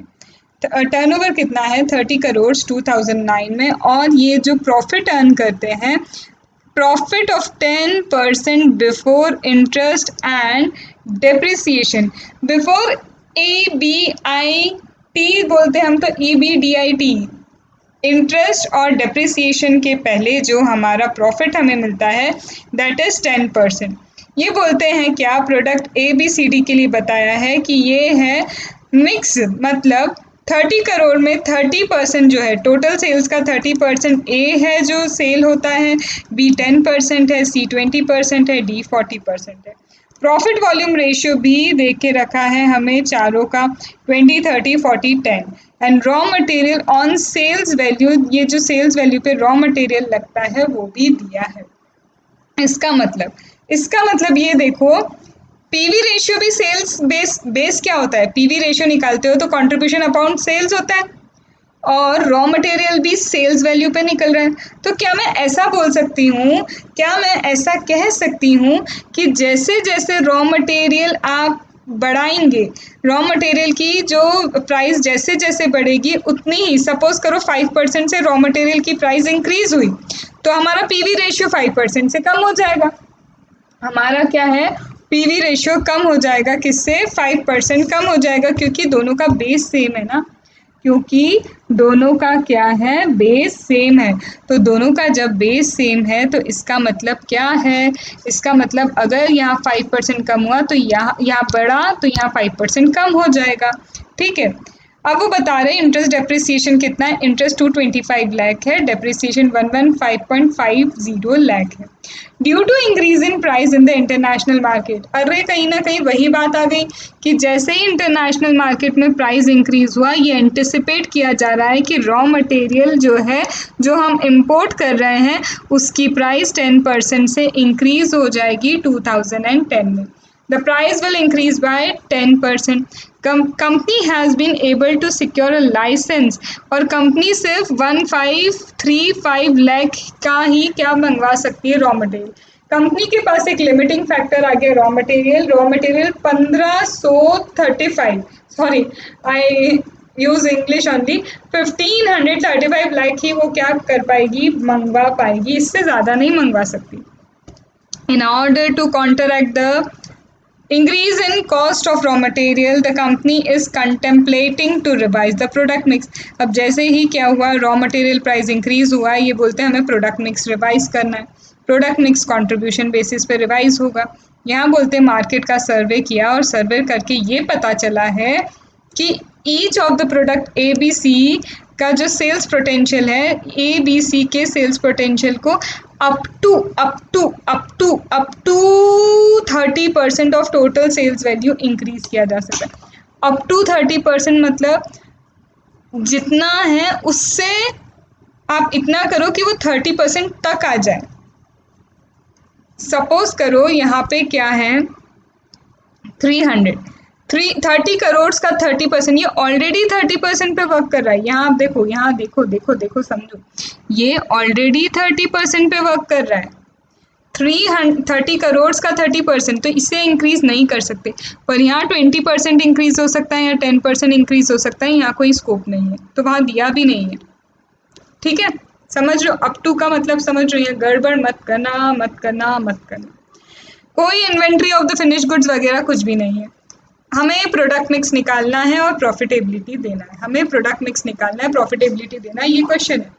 टर्नओवर कितना है, 30 करोड़ 2009 में। और ये जो प्रॉफिट अर्न करते हैं, profit of 10% before interest and depreciation, before EBIT बोलते हैं हम, तो EBDIT, इंटरेस्ट और डेप्रिसिएशन के पहले जो हमारा प्रॉफिट हमें मिलता है दैट इज 10%। ये बोलते हैं क्या, प्रोडक्ट ABCD के लिए बताया है कि ये है मिक्स, मतलब 30 करोड़ में 30% जो है टोटल सेल्स का 30% ए है जो सेल होता है, B 10% है, C 20% है, D 40% है। प्रॉफिट वॉल्यूम रेशियो भी देख के रखा है हमें चारों का, 20 30 40 10। And raw material on sales value, ये जो सेल्स वैल्यू पे रॉ मटेरियल लगता है वो भी दिया है। इसका मतलब ये देखो, पीवी रेशियो भी सेल्स बेस क्या होता है, पीवी रेशियो निकालते हो तो कंट्रीब्यूशन अपॉन सेल्स होता है, और रॉ मटेरियल भी सेल्स वैल्यू पे निकल रहा है। तो क्या मैं ऐसा बोल सकती हूँ, क्या मैं ऐसा कह सकती हूँ कि जैसे जैसे रॉ मटेरियल आप बढ़ाएंगे, रॉ मटेरियल की जो प्राइस जैसे जैसे बढ़ेगी उतनी ही, सपोज करो 5% से रॉ मटेरियल की प्राइस इंक्रीज हुई तो हमारा पीवी रेशियो 5% से कम हो जाएगा। हमारा क्या है, पीवी रेशियो कम हो जाएगा, किससे, 5% कम हो जाएगा, क्योंकि दोनों का बेस सेम है ना, क्योंकि दोनों का क्या है, बेस सेम है। तो दोनों का जब बेस सेम है तो इसका मतलब क्या है, इसका मतलब अगर यहाँ 5% कम हुआ तो यहाँ बढ़ा तो यहाँ 5% कम हो जाएगा, ठीक है। अब वो बता रहे हैं इंटरेस्ट डेप्रिसिएशन कितना है, इंटरेस्ट 225 लाख है, डेप्रिसिएशन 115.50 लाख है, due to increase in price in the international market. अरे कहीं ना कहीं वही बात आ गई कि जैसे ही इंटरनेशनल मार्केट में प्राइस इंक्रीज हुआ, ये एंटिसिपेट किया जा रहा है कि रॉ मटेरियल जो है, जो हम इंपोर्ट कर रहे हैं, उसकी प्राइस 10% से इंक्रीज हो जाएगी 2010 में। The price will increase by 10%. Company has been able to secure a license, और कंपनी सिर्फ 1535 लाख का ही क्या मंगवा सकती है, रॉ मटेरियल। कंपनी के पास एक लिमिटिंग फैक्टर आ गया, raw material 1535, sorry I use English only, 1535 lakh ही वो क्या कर पाएगी, मंगवा पाएगी, इससे ज़्यादा नहीं मंगवा सकती। In order to counteract the increase in cost of raw material, the company is contemplating to revise the product mix. अब जैसे ही क्या हुआ, रॉ मटेरियल प्राइस इंक्रीज हुआ, ये बोलते हैं हमें प्रोडक्ट मिक्स रिवाइज करना है, प्रोडक्ट मिक्स कंट्रीब्यूशन बेसिस पे रिवाइज होगा। यहाँ बोलते हैं मार्केट का सर्वे किया, और सर्वे करके ये पता चला है कि each of the product ABC का जो सेल्स पोटेंशियल है, ABC के सेल्स पोटेंशियल को up to 30% of total sales value increase किया जा सकता है। अप टू 30% मतलब जितना है उससे आप इतना करो कि वो 30% तक आ जाए। सपोज करो यहाँ पे क्या है, 30 करोड़ का 30%, ये ऑलरेडी 30% पे वर्क कर रहा है। यहाँ आप देखो, यहाँ देखो समझो, ये ऑलरेडी 30% पे वर्क कर रहा है। 30 करोड़ का 30%, तो इससे इंक्रीज नहीं कर सकते, पर यहाँ 20% इंक्रीज हो सकता है या 10% इंक्रीज हो सकता है, यहाँ कोई स्कोप नहीं है, तो वहाँ दिया भी नहीं है, ठीक है। समझ रहे हो? अप टू का मतलब समझ रही है, गड़बड़ मत करना मत करना मत करना। कोई inventory of the finish goods वगैरह कुछ भी नहीं है। हमें प्रोडक्ट मिक्स निकालना है और प्रॉफिटेबिलिटी देना है। हमें प्रोडक्ट मिक्स निकालना है, प्रॉफिटेबिलिटी देना है, ये क्वेश्चन है।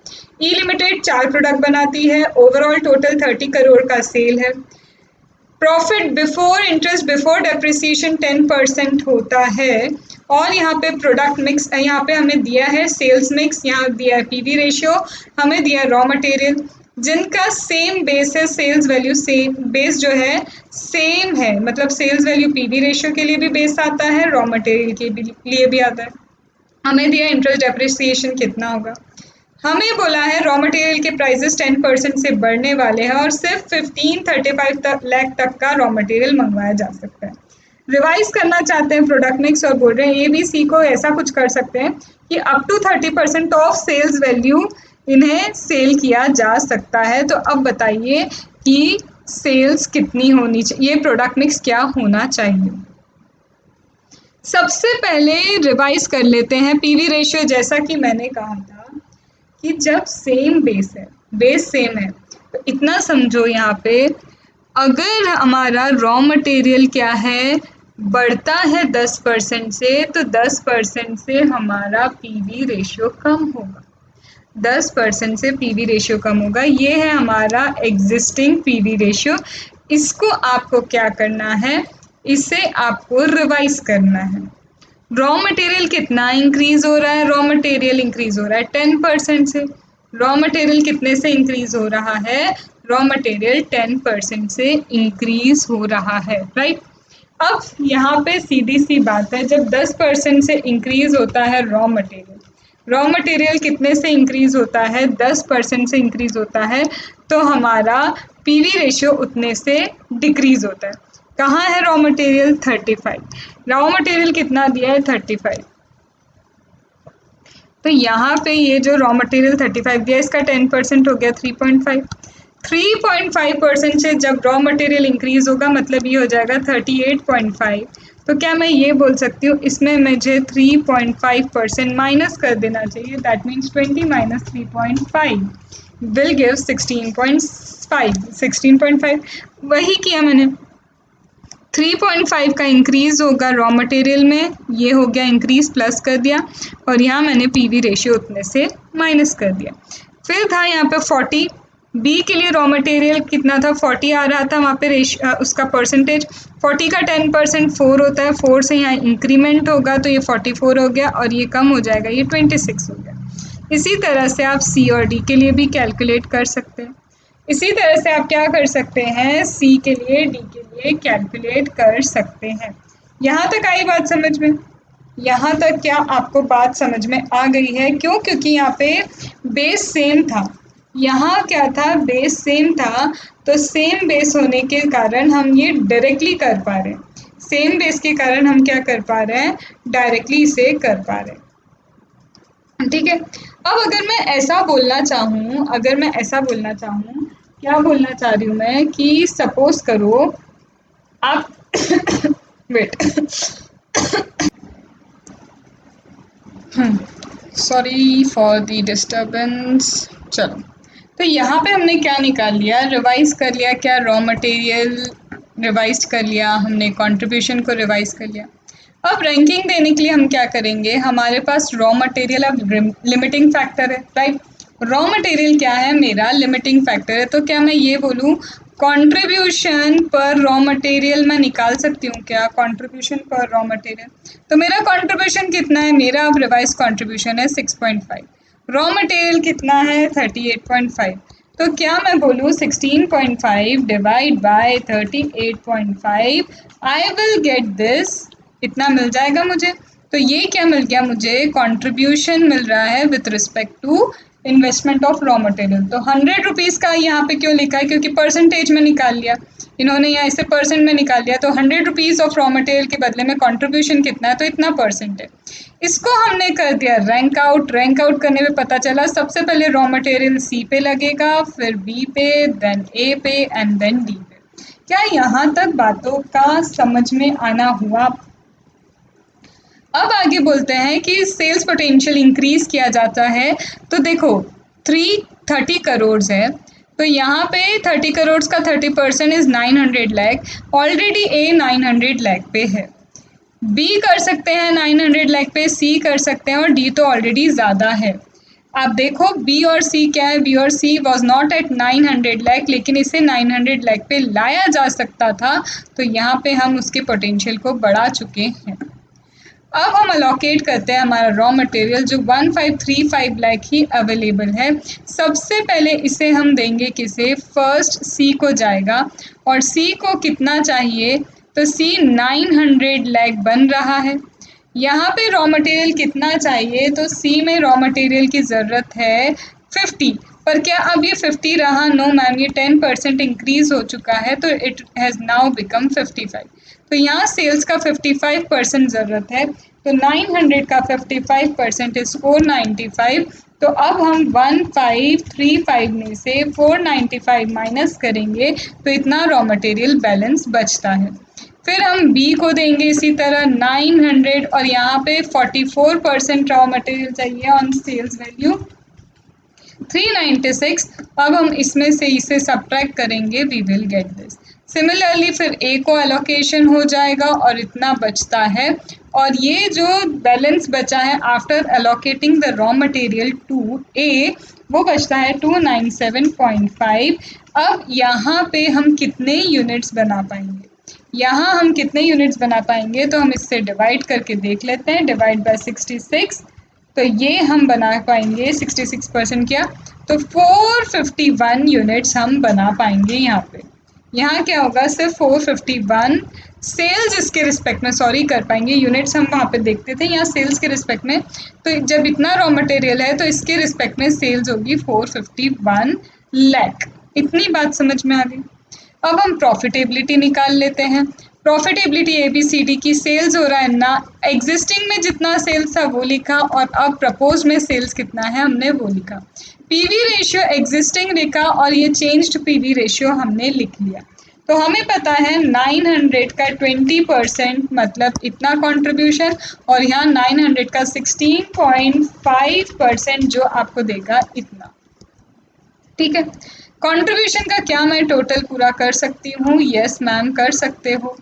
ई लिमिटेड 4 प्रोडक्ट बनाती है, ओवरऑल टोटल 30 करोड़ का सेल है। Profit before interest before depreciation 10% होता है। और यहाँ पे प्रोडक्ट मिक्स, यहाँ पे हमें दिया है सेल्स मिक्स, यहाँ दिया है पीवी रेशियो, हमें दिया है रॉ मटेरियल, जिनका सेम बेस है, सेल्स वैल्यू सेम बेस जो है सेम है, मतलब सेल्स वैल्यू पीवी रेशियो के लिए भी बेस आता है, रॉ मटेरियल के लिए भी आता है। हमें दिया इंटरेस्ट डेप्रिसिएशन कितना होगा। हमें बोला है रॉ मटेरियल के प्राइसेस 10% से बढ़ने वाले हैं और सिर्फ 15-35 लाख तक का रॉ मटेरियल मंगवाया जा सकता है। रिवाइज करना चाहते हैं प्रोडक्ट मिक्स और बोल रहे हैं ए बी सी को ऐसा कुछ कर सकते हैं कि up to 30% of sales value इन्हें सेल किया जा सकता है। तो अब बताइए कि सेल्स कितनी होनी चाहिए, ये प्रोडक्ट मिक्स क्या होना चाहिए। सबसे पहले रिवाइज कर लेते हैं पीवी रेशियो। जैसा कि मैंने कहा था कि जब सेम बेस है, बेस सेम है, तो इतना समझो यहाँ पे अगर हमारा रॉ मटेरियल क्या है, बढ़ता है 10% से, तो 10% से हमारा पीवी रेशियो कम होगा। 10% से पीवी रेशियो कम होगा। ये है हमारा एग्जिस्टिंग पीवी रेशियो। इसको आपको क्या करना है, इसे आपको रिवाइज करना है। रॉ मटेरियल कितना इंक्रीज हो रहा है, रॉ मटेरियल इंक्रीज हो रहा है 10% से। रॉ मटेरियल कितने से इंक्रीज हो रहा है, रॉ मटेरियल 10% से इंक्रीज हो रहा है, राइट। अब यहाँ पे सीधी सी बात है, जब 10% से इंक्रीज होता है रॉ मटेरियल, रॉ मटेरियल कितने से इंक्रीज होता है, 10% से इंक्रीज होता है, तो हमारा पीवी रेशियो उतने से डिक्रीज होता है। कहाँ है रॉ मटेरियल, 35। रॉ मटेरियल कितना दिया है, 35। तो यहाँ पे ये जो रॉ मटेरियल 35 दिया, इसका 10% हो गया 3.5। 3.5% से जब रॉ मटेरियल इंक्रीज होगा, मतलब ये हो जाएगा 38.5। तो क्या मैं ये बोल सकती हूँ, इसमें मुझे 3.5% माइनस कर देना चाहिए, that means 20 minus 3.5 will give 16.5। वही किया मैंने। 3.5 का इंक्रीज होगा रॉ मटेरियल में, ये हो गया इंक्रीज, प्लस कर दिया, और यहाँ मैंने पीवी रेशियो उतने से माइनस कर दिया। फिर था यहाँ पे 40, बी के लिए रॉ मटेरियल कितना था, 40 आ रहा था वहाँ पे उसका परसेंटेज। 40 का 10% 4 होता है, 4 से यहाँ इंक्रीमेंट होगा तो ये 44 हो गया, और ये कम हो जाएगा, ये 26 हो गया। इसी तरह से आप सी और डी के लिए भी कैलकुलेट कर सकते हैं। इसी तरह से आप क्या कर सकते हैं, सी के लिए, डी के लिए कैलकुलेट कर सकते हैं। यहाँ तक आई बात समझ में? यहाँ तक क्या आपको बात समझ में आ गई है? क्यों? क्योंकि यहाँ पे बेस सेम था। यहाँ क्या था, बेस सेम था, तो सेम बेस होने के कारण हम ये डायरेक्टली कर पा रहे हैं। सेम बेस के कारण हम क्या कर पा रहे हैं, डायरेक्टली इसे कर पा रहे हैं। ठीक है। अब अगर मैं ऐसा बोलना चाहूँ, अगर मैं ऐसा बोलना चाहूँ, क्या बोलना चाह रही हूँ मैं, कि सपोज करो आप wait, sorry for the disturbance. चलो, तो यहाँ पे हमने क्या निकाल लिया, रिवाइज कर लिया, क्या रॉ मटेरियल रिवाइज कर लिया हमने, कंट्रीब्यूशन को रिवाइज कर लिया। अब रैंकिंग देने के लिए हम क्या करेंगे, हमारे पास रॉ मटेरियल अब लिमिटिंग फैक्टर है, राइट। रॉ मटेरियल क्या है, मेरा लिमिटिंग फैक्टर है। तो क्या मैं ये बोलूँ, कंट्रीब्यूशन पर रॉ मटेरियल मैं निकाल सकती हूँ क्या, कंट्रीब्यूशन पर रॉ मटेरियल। तो मेरा कंट्रीब्यूशन कितना है, मेरा अब रिवाइज कंट्रीब्यूशन है 6.5। रॉ मटेरियल कितना है, 38.5। तो क्या मैं बोलूँ 16.5 divide by 38.5, I will get this, इतना मिल जाएगा मुझे। तो ये क्या मिल गया मुझे, कंट्रीब्यूशन मिल रहा है with respect to investment of raw material. तो 100 रुपीज़ का यहाँ पे क्यों लिखा है, क्योंकि परसेंटेज में निकाल लिया इन्होंने, यहाँ इसे परसेंट में निकाल लिया। तो 100 रुपीज़ ऑफ रॉ मटेरियल के बदले में कंट्रीब्यूशन कितना है, तो इतना परसेंट है। इसको हमने कर दिया रैंक आउट। रैंक आउट करने में पता चला सबसे पहले रॉ मटेरियल सी पे लगेगा, फिर बी पे, देन ए पे, एंड देन डी पे। क्या यहाँ तक बातों का समझ में आना हुआ? अब आगे बोलते हैं कि सेल्स पोटेंशियल इंक्रीज किया जाता है। तो देखो, 330 करोड़ है, तो यहाँ पे 30 करोड़ का 30% इज 900 लाख। ऑलरेडी ए 900 लाख पे है, बी कर सकते हैं 900 लाख पे, सी कर सकते हैं, और डी तो ऑलरेडी ज़्यादा है। आप देखो बी और सी क्या है, बी और सी वॉज नॉट एट 900 लाख, लेकिन इसे 900 लाख पे लाया जा सकता था, तो यहाँ पे हम उसके पोटेंशियल को बढ़ा चुके हैं। अब हम अलोकेट करते हैं हमारा रॉ मटेरियल जो 1535 लाख ही अवेलेबल है। सबसे पहले इसे हम देंगे किसे, फर्स्ट सी को जाएगा, और सी को कितना चाहिए, तो सी 900 लाख बन रहा है। यहाँ पे रॉ मटेरियल कितना चाहिए, तो सी में रॉ मटेरियल की ज़रूरत है 50, पर क्या अब ये 50 रहा, नो मैम, ये 10% इंक्रीज हो चुका है, तो इट हैज़ नाउ बिकम 55। तो यहाँ सेल्स का 55% ज़रूरत है, तो 900 का 55% इज 495। तो अब हम 1535 में से 495 माइनस करेंगे, तो इतना रॉ मटेरियल बैलेंस बचता है। फिर हम बी को देंगे इसी तरह 900, और यहाँ पे 44% रॉ मटेरियल चाहिए ऑन सेल्स वैल्यू 396। अब हम इसमें से इसे सब्ट्रैक्ट करेंगे, we will get this. Similarly फिर ए को एलोकेशन हो जाएगा और इतना बचता है, और ये जो बैलेंस बचा है after allocating the raw material to A, वो बचता है 297.5। अब यहाँ पे हम कितने यूनिट्स बना पाएंगे, यहाँ हम कितने यूनिट्स बना पाएंगे, तो हम इससे डिवाइड करके देख लेते हैं, डिवाइड बाय 66, तो ये हम बना पाएंगे 66% क्या, तो 451 यूनिट्स हम बना पाएंगे यहाँ पे। यहाँ क्या होगा, सिर्फ 451 सेल्स इसके रिस्पेक्ट में, सॉरी कर पाएंगे, यूनिट्स हम वहाँ पे देखते थे, यहाँ सेल्स के रिस्पेक्ट में, तो जब इतना रॉ मटेरियल है तो इसके रिस्पेक्ट में सेल्स होगी 451 लाख। इतनी बात समझ में आ गई। अब हम प्रॉफिटेबिलिटी निकाल लेते हैं। प्रॉफिटेबिलिटी ABCD की, सेल्स हो रहा है ना, एग्जिस्टिंग में जितना सेल्स था वो लिखा, और अब प्रपोज में सेल्स कितना है हमने वो लिखा। पीवी रेशियो एग्जिस्टिंग लिखा, और ये चेंज्ड पीवी रेशियो हमने लिख लिया। तो हमें पता है 900 का 20% मतलब इतना कंट्रीब्यूशन, और यहाँ 900 का 16.5% जो आपको देगा इतना। ठीक है, कंट्रीब्यूशन का क्या मैं टोटल पूरा कर सकती हूँ, यस मैम कर सकते हो।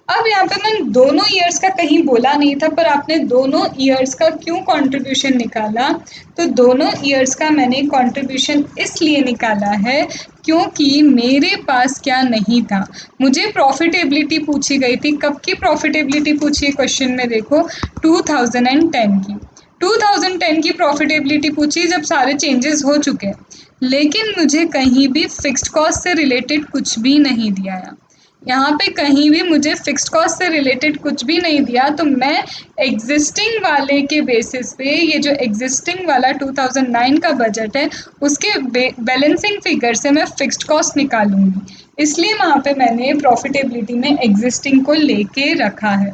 अब यहाँ पे मैंने दोनों ईयर्स का कहीं बोला नहीं था, पर आपने दोनों ईयर्स का क्यों कंट्रीब्यूशन निकाला, तो दोनों ईयर्स का मैंने कंट्रीब्यूशन इसलिए निकाला है क्योंकि मेरे पास क्या नहीं था, मुझे प्रॉफिटेबिलिटी पूछी गई थी। कब की प्रॉफिटेबिलिटी पूछी है क्वेश्चन में, देखो 2010 की, 2010 की प्रॉफिटेबिलिटी पूछी जब सारे चेंजेस हो चुके हैं, लेकिन मुझे कहीं भी फिक्स्ड कॉस्ट से रिलेटेड कुछ भी नहीं दिया है। यहाँ पे कहीं भी मुझे फिक्स्ड कॉस्ट से रिलेटेड कुछ भी नहीं दिया, तो मैं एग्जिस्टिंग वाले के बेसिस पे, ये जो एग्जिस्टिंग वाला 2009 का बजट है उसके बैलेंसिंग फिगर से मैं फिक्स्ड कॉस्ट निकालूंगी, इसलिए वहाँ पे मैंने प्रॉफिटेबिलिटी में एग्जिस्टिंग को लेके रखा है।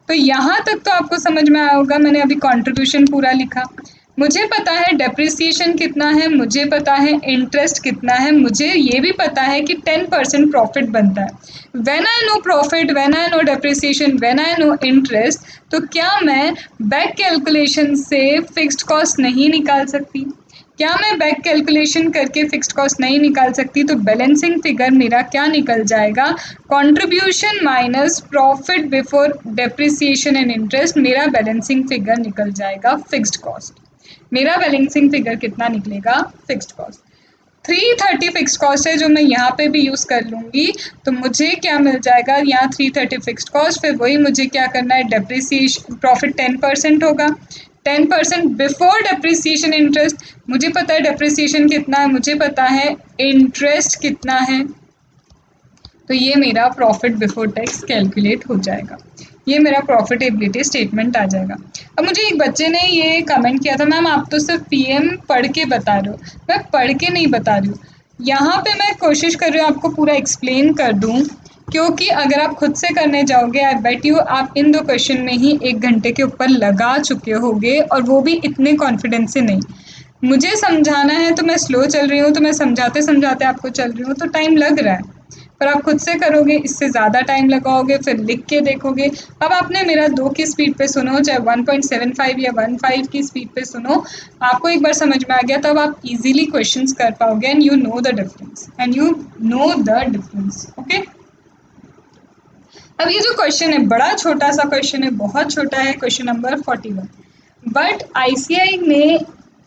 तो यहाँ तक तो आपको समझ में आया होगा, मैंने अभी कंट्रीब्यूशन पूरा लिखा। मुझे पता है डेप्रिसिएशन कितना है, मुझे पता है इंटरेस्ट कितना है, मुझे ये भी पता है कि 10% प्रॉफिट बनता है। When I know profit, when I know depreciation, when I know interest, तो क्या मैं बैक कैलकुलेशन से फिक्स्ड कॉस्ट नहीं निकाल सकती? क्या मैं बैक कैलकुलेशन करके फिक्स्ड कॉस्ट नहीं निकाल सकती? तो बैलेंसिंग फिगर मेरा क्या निकल जाएगा, contribution minus profit before depreciation and interest, मेरा बैलेंसिंग फिगर निकल जाएगा फिक्स्ड कॉस्ट। मेरा बैलेंसिंग फिगर कितना निकलेगा, फिक्स्ड कॉस्ट 330 फिक्स्ड कॉस्ट है जो मैं यहाँ पे भी यूज़ कर लूँगी, तो मुझे क्या मिल जाएगा, यहाँ 330 फिक्स्ड कॉस्ट, फिर वही मुझे क्या करना है, डेप्रिसिएशन प्रॉफिट 10% होगा, 10% बिफोर डेप्रिसिएशन इंटरेस्ट, मुझे पता है डेप्रिसिएशन कितना है, मुझे पता है इंटरेस्ट कितना है, तो ये मेरा प्रॉफिट बिफोर टैक्स कैलकुलेट हो जाएगा, ये मेरा प्रॉफिटेबिलिटी स्टेटमेंट आ जाएगा। अब मुझे एक बच्चे ने ये कमेंट किया था, मैम आप तो सिर्फ पीएम पढ़ के बता रहे हो। मैं पढ़ के नहीं बता रही हूँ, यहाँ पे मैं कोशिश कर रही हूँ आपको पूरा एक्सप्लेन कर दूँ, क्योंकि अगर आप खुद से करने जाओगे, आई बेट यू आप इन 2 क्वेश्चन में ही 1 घंटे के ऊपर लगा चुके होगे, और वो भी इतने कॉन्फिडेंस से नहीं। मुझे समझाना है तो मैं स्लो चल रही हूँ, तो मैं समझाते समझाते आपको चल रही हूँ, तो टाइम लग रहा है। पर आप खुद से करोगे इससे ज़्यादा टाइम लगाओगे, फिर लिख के देखोगे। अब आपने मेरा 2 की स्पीड पे सुनो, चाहे 1.75 या 1.5 की स्पीड पे सुनो, आपको एक बार समझ में आ गया तब आप इजीली क्वेश्चंस कर पाओगे and you know the difference okay. अब ये जो क्वेश्चन है बड़ा छोटा सा क्वेश्चन है, बहुत छोटा है, क्वेश्चन नंबर 41, बट आईसीआई ने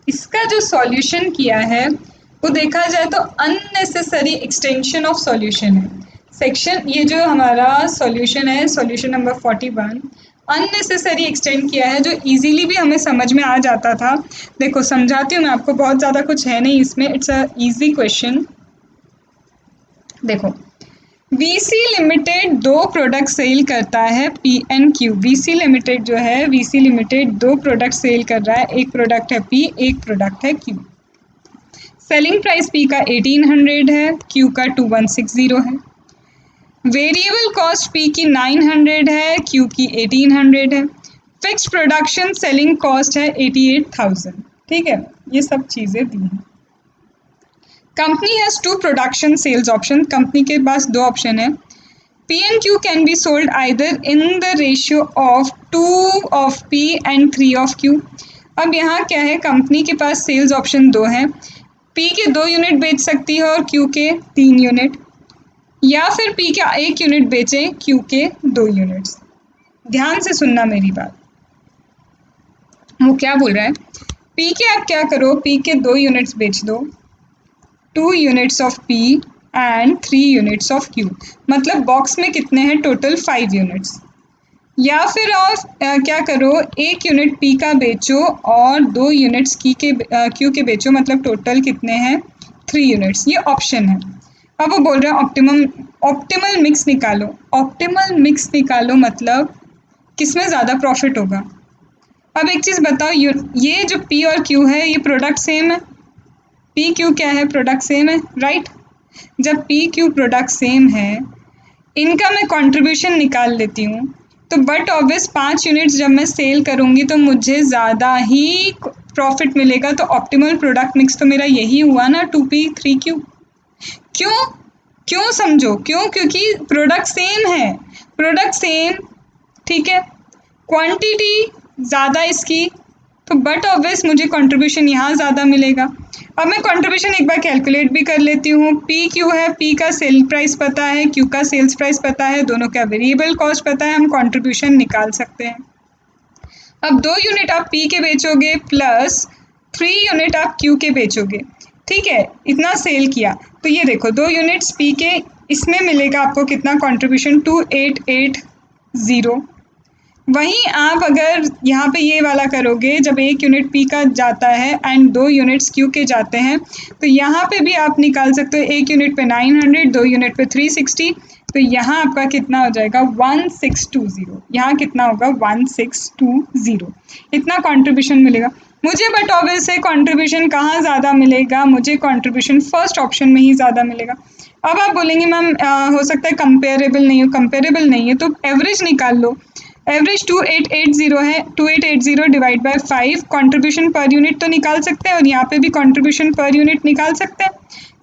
इसका जो सॉल्यूशन किया है वो देखा जाए तो अननेसेसरी एक्सटेंशन ऑफ सॉल्यूशन है। सेक्शन ये जो हमारा सॉल्यूशन है, सॉल्यूशन नंबर 41, अननेसेसरी एक्सटेंड किया है, जो इजीली भी हमें समझ में आ जाता था। देखो समझाती हूँ मैं आपको, बहुत ज़्यादा कुछ है नहीं इसमें, इट्स अ इजी क्वेश्चन। देखो वीसी लिमिटेड 2 प्रोडक्ट सेल करता है P and Q. VC limited जो है, वीसी लिमिटेड 2 प्रोडक्ट सेल कर रहा है, एक प्रोडक्ट है पी, एक प्रोडक्ट है क्यू। सेलिंग प्राइस पी का 1800 है, क्यू का 2160 है। वेरिएबल कॉस्ट पी की 900 है, क्यू की 1800 है। फिक्स्ड प्रोडक्शन सेलिंग कॉस्ट है 88,000। ठीक है, ये सब चीज़ें दी हैं। Company has 2 production cells option. Company के पास 2 ऑप्शन है। P and Q can be sold either in the ratio of 2 of P and 3 of Q। अब यहाँ क्या है, कंपनी के पास सेल्स ऑप्शन 2 हैं। P के 2 यूनिट बेच सकती है और Q के 3 यूनिट, या फिर P का 1 यूनिट बेचें, Q के 2 यूनिट्स। ध्यान से सुनना मेरी बात, वो क्या बोल रहा है। P के आप क्या करो, P के 2 यूनिट्स बेच दो, 2 units of P and 3 units of Q, मतलब बॉक्स में कितने हैं टोटल 5 यूनिट्स। या फिर आप क्या करो, 1 यूनिट P का बेचो और 2 यूनिट्स Q के बेचो, मतलब टोटल कितने हैं 3 यूनिट्स। ये ऑप्शन है। अब वो बोल रहे हैं ऑप्टिमल मिक्स निकालो। ऑप्टिमल मिक्स निकालो मतलब किसमें ज़्यादा प्रॉफिट होगा। अब एक चीज़ बताओ, ये जो P और Q है ये प्रोडक्ट सेम है। P Q क्या है, प्रोडक्ट सेम है, राइट। जब P Q प्रोडक्ट सेम है, इनका मैं कंट्रीब्यूशन निकाल लेती हूँ, तो बट ऑब्वियस 5 यूनिट्स जब मैं सेल करूँगी तो मुझे ज़्यादा ही प्रॉफिट मिलेगा। तो ऑप्टिमल प्रोडक्ट मिक्स तो मेरा यही हुआ ना, 2P 3Q। क्यों क्यों समझो, क्यों, क्योंकि प्रोडक्ट सेम है, प्रोडक्ट सेम, ठीक है, क्वांटिटी ज़्यादा इसकी, तो बट ऑब्वियस मुझे कंट्रीब्यूशन यहाँ ज़्यादा मिलेगा। अब मैं कंट्रीब्यूशन एक बार कैलकुलेट भी कर लेती हूँ। पी क्यू है, पी का सेल प्राइस पता है, क्यू का सेल्स प्राइस पता है, दोनों का वेरिएबल कॉस्ट पता है, हम कंट्रीब्यूशन निकाल सकते हैं। अब 2 यूनिट आप पी के बेचोगे प्लस 3 यूनिट आप क्यू के बेचोगे, ठीक है, इतना सेल किया। तो ये देखो 2 यूनिट्स पी के, इसमें मिलेगा आपको कितना कंट्रीब्यूशन, 2880। वहीं आप अगर यहाँ पे ये वाला करोगे, जब 1 यूनिट पी का जाता है एंड 2 यूनिट्स क्यू के जाते हैं, तो यहाँ पे भी आप निकाल सकते हो, 1 यूनिट पे 900, 2 यूनिट पे 360, तो यहाँ आपका कितना हो जाएगा 1620। यहाँ कितना होगा 1620, इतना कंट्रीब्यूशन मिलेगा मुझे। बट ऑब्वियस है कंट्रीब्यूशन कहाँ ज़्यादा मिलेगा, मुझे कंट्रीब्यूशन फर्स्ट ऑप्शन में ही ज़्यादा मिलेगा। अब आप बोलेंगे मैम हो सकता है कंपेरेबल नहीं हो, कंपेरेबल नहीं है तो एवरेज निकाल लो। एवरेज 2880 है, 2880 divide by 5, contribution per unit तो निकाल सकते हैं और यहाँ पे भी कंट्रीब्यूशन पर यूनिट निकाल सकते हैं।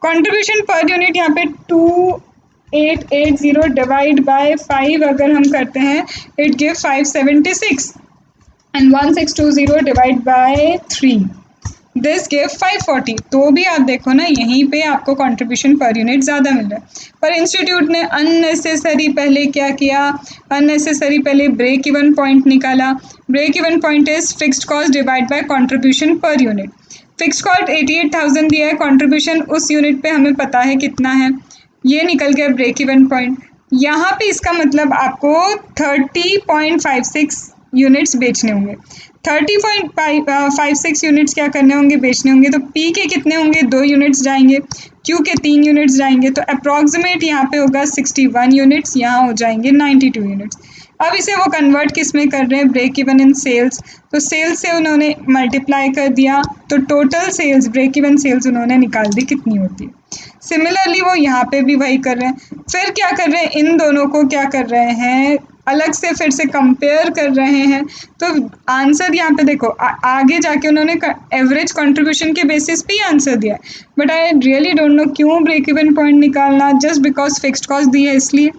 कंट्रीब्यूशन पर यूनिट यहाँ पे 2880 डिवाइड बाय 5 अगर हम करते हैं, it give 576 and 1620 divide by 3, this give 540। तो भी आप देखो ना, यहीं पे आपको कंट्रीब्यूशन पर यूनिट ज़्यादा मिल रहा है। पर इंस्टीट्यूट ने अननेसेसरी पहले क्या किया, अननेसेसरी पहले ब्रेक इवन पॉइंट निकाला। Break even point is fixed cost divide by contribution per unit. Fixed cost 88,000 दिया है, कंट्रीब्यूशन उस यूनिट पे हमें पता है कितना है, ये निकल गया ब्रेक इवन पॉइंट। यहाँ पे इसका मतलब आपको 30.56 यूनिट्स बेचने होंगे। 30.56 यूनिट्स क्या करने होंगे, बेचने होंगे। तो पी के कितने होंगे, 2 यूनिट्स जाएंगे, क्यू के 3 यूनिट्स जाएंगे, तो अप्रॉक्सीमेट यहाँ पे होगा 61 यूनिट्स, यहाँ हो जाएंगे 92 यूनिट्स। अब इसे वो कन्वर्ट किस में कर रहे हैं, ब्रेक इवन इन सेल्स। तो सेल्स से उन्होंने मल्टीप्लाई कर दिया, तो total sales, break even sales उन्होंने निकाल दी कितनी होती है। सिमिलरली वो यहाँ पे भी वही कर रहे हैं। फिर क्या कर रहे हैं, इन दोनों को क्या कर रहे हैं, अलग से फिर से कंपेयर कर रहे हैं, तो आंसर यहाँ पे देखो आगे जाके उन्होंने एवरेज कंट्रीब्यूशन के बेसिस पे ही आंसर दिया है, but I really don't know क्यों ब्रेक इवन पॉइंट निकालना जस्ट बिकॉज फिक्स्ड कॉस्ट दी है इसलिए,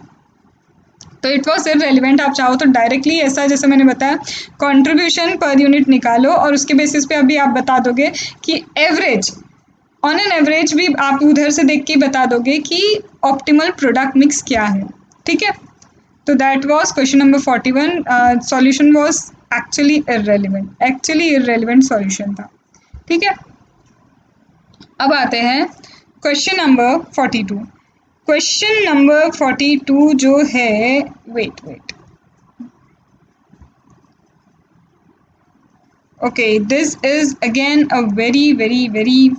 तो इट वॉज इररेलेवेंट। आप चाहो तो डायरेक्टली ऐसा जैसे मैंने बताया कंट्रीब्यूशन पर यूनिट निकालो और उसके बेसिस पे अभी आप बता दोगे कि एवरेज ऑन एन एवरेज भी आप उधर से देख के बता दोगे कि ऑप्टिमल प्रोडक्ट मिक्स क्या है, ठीक है। तो that was question number 41। Solution was actually irrelevant solution था, ठीक है। अब आते हैं क्वेश्चन नंबर 42। क्वेश्चन नंबर 42 जो है, wait okay, this is again a very very very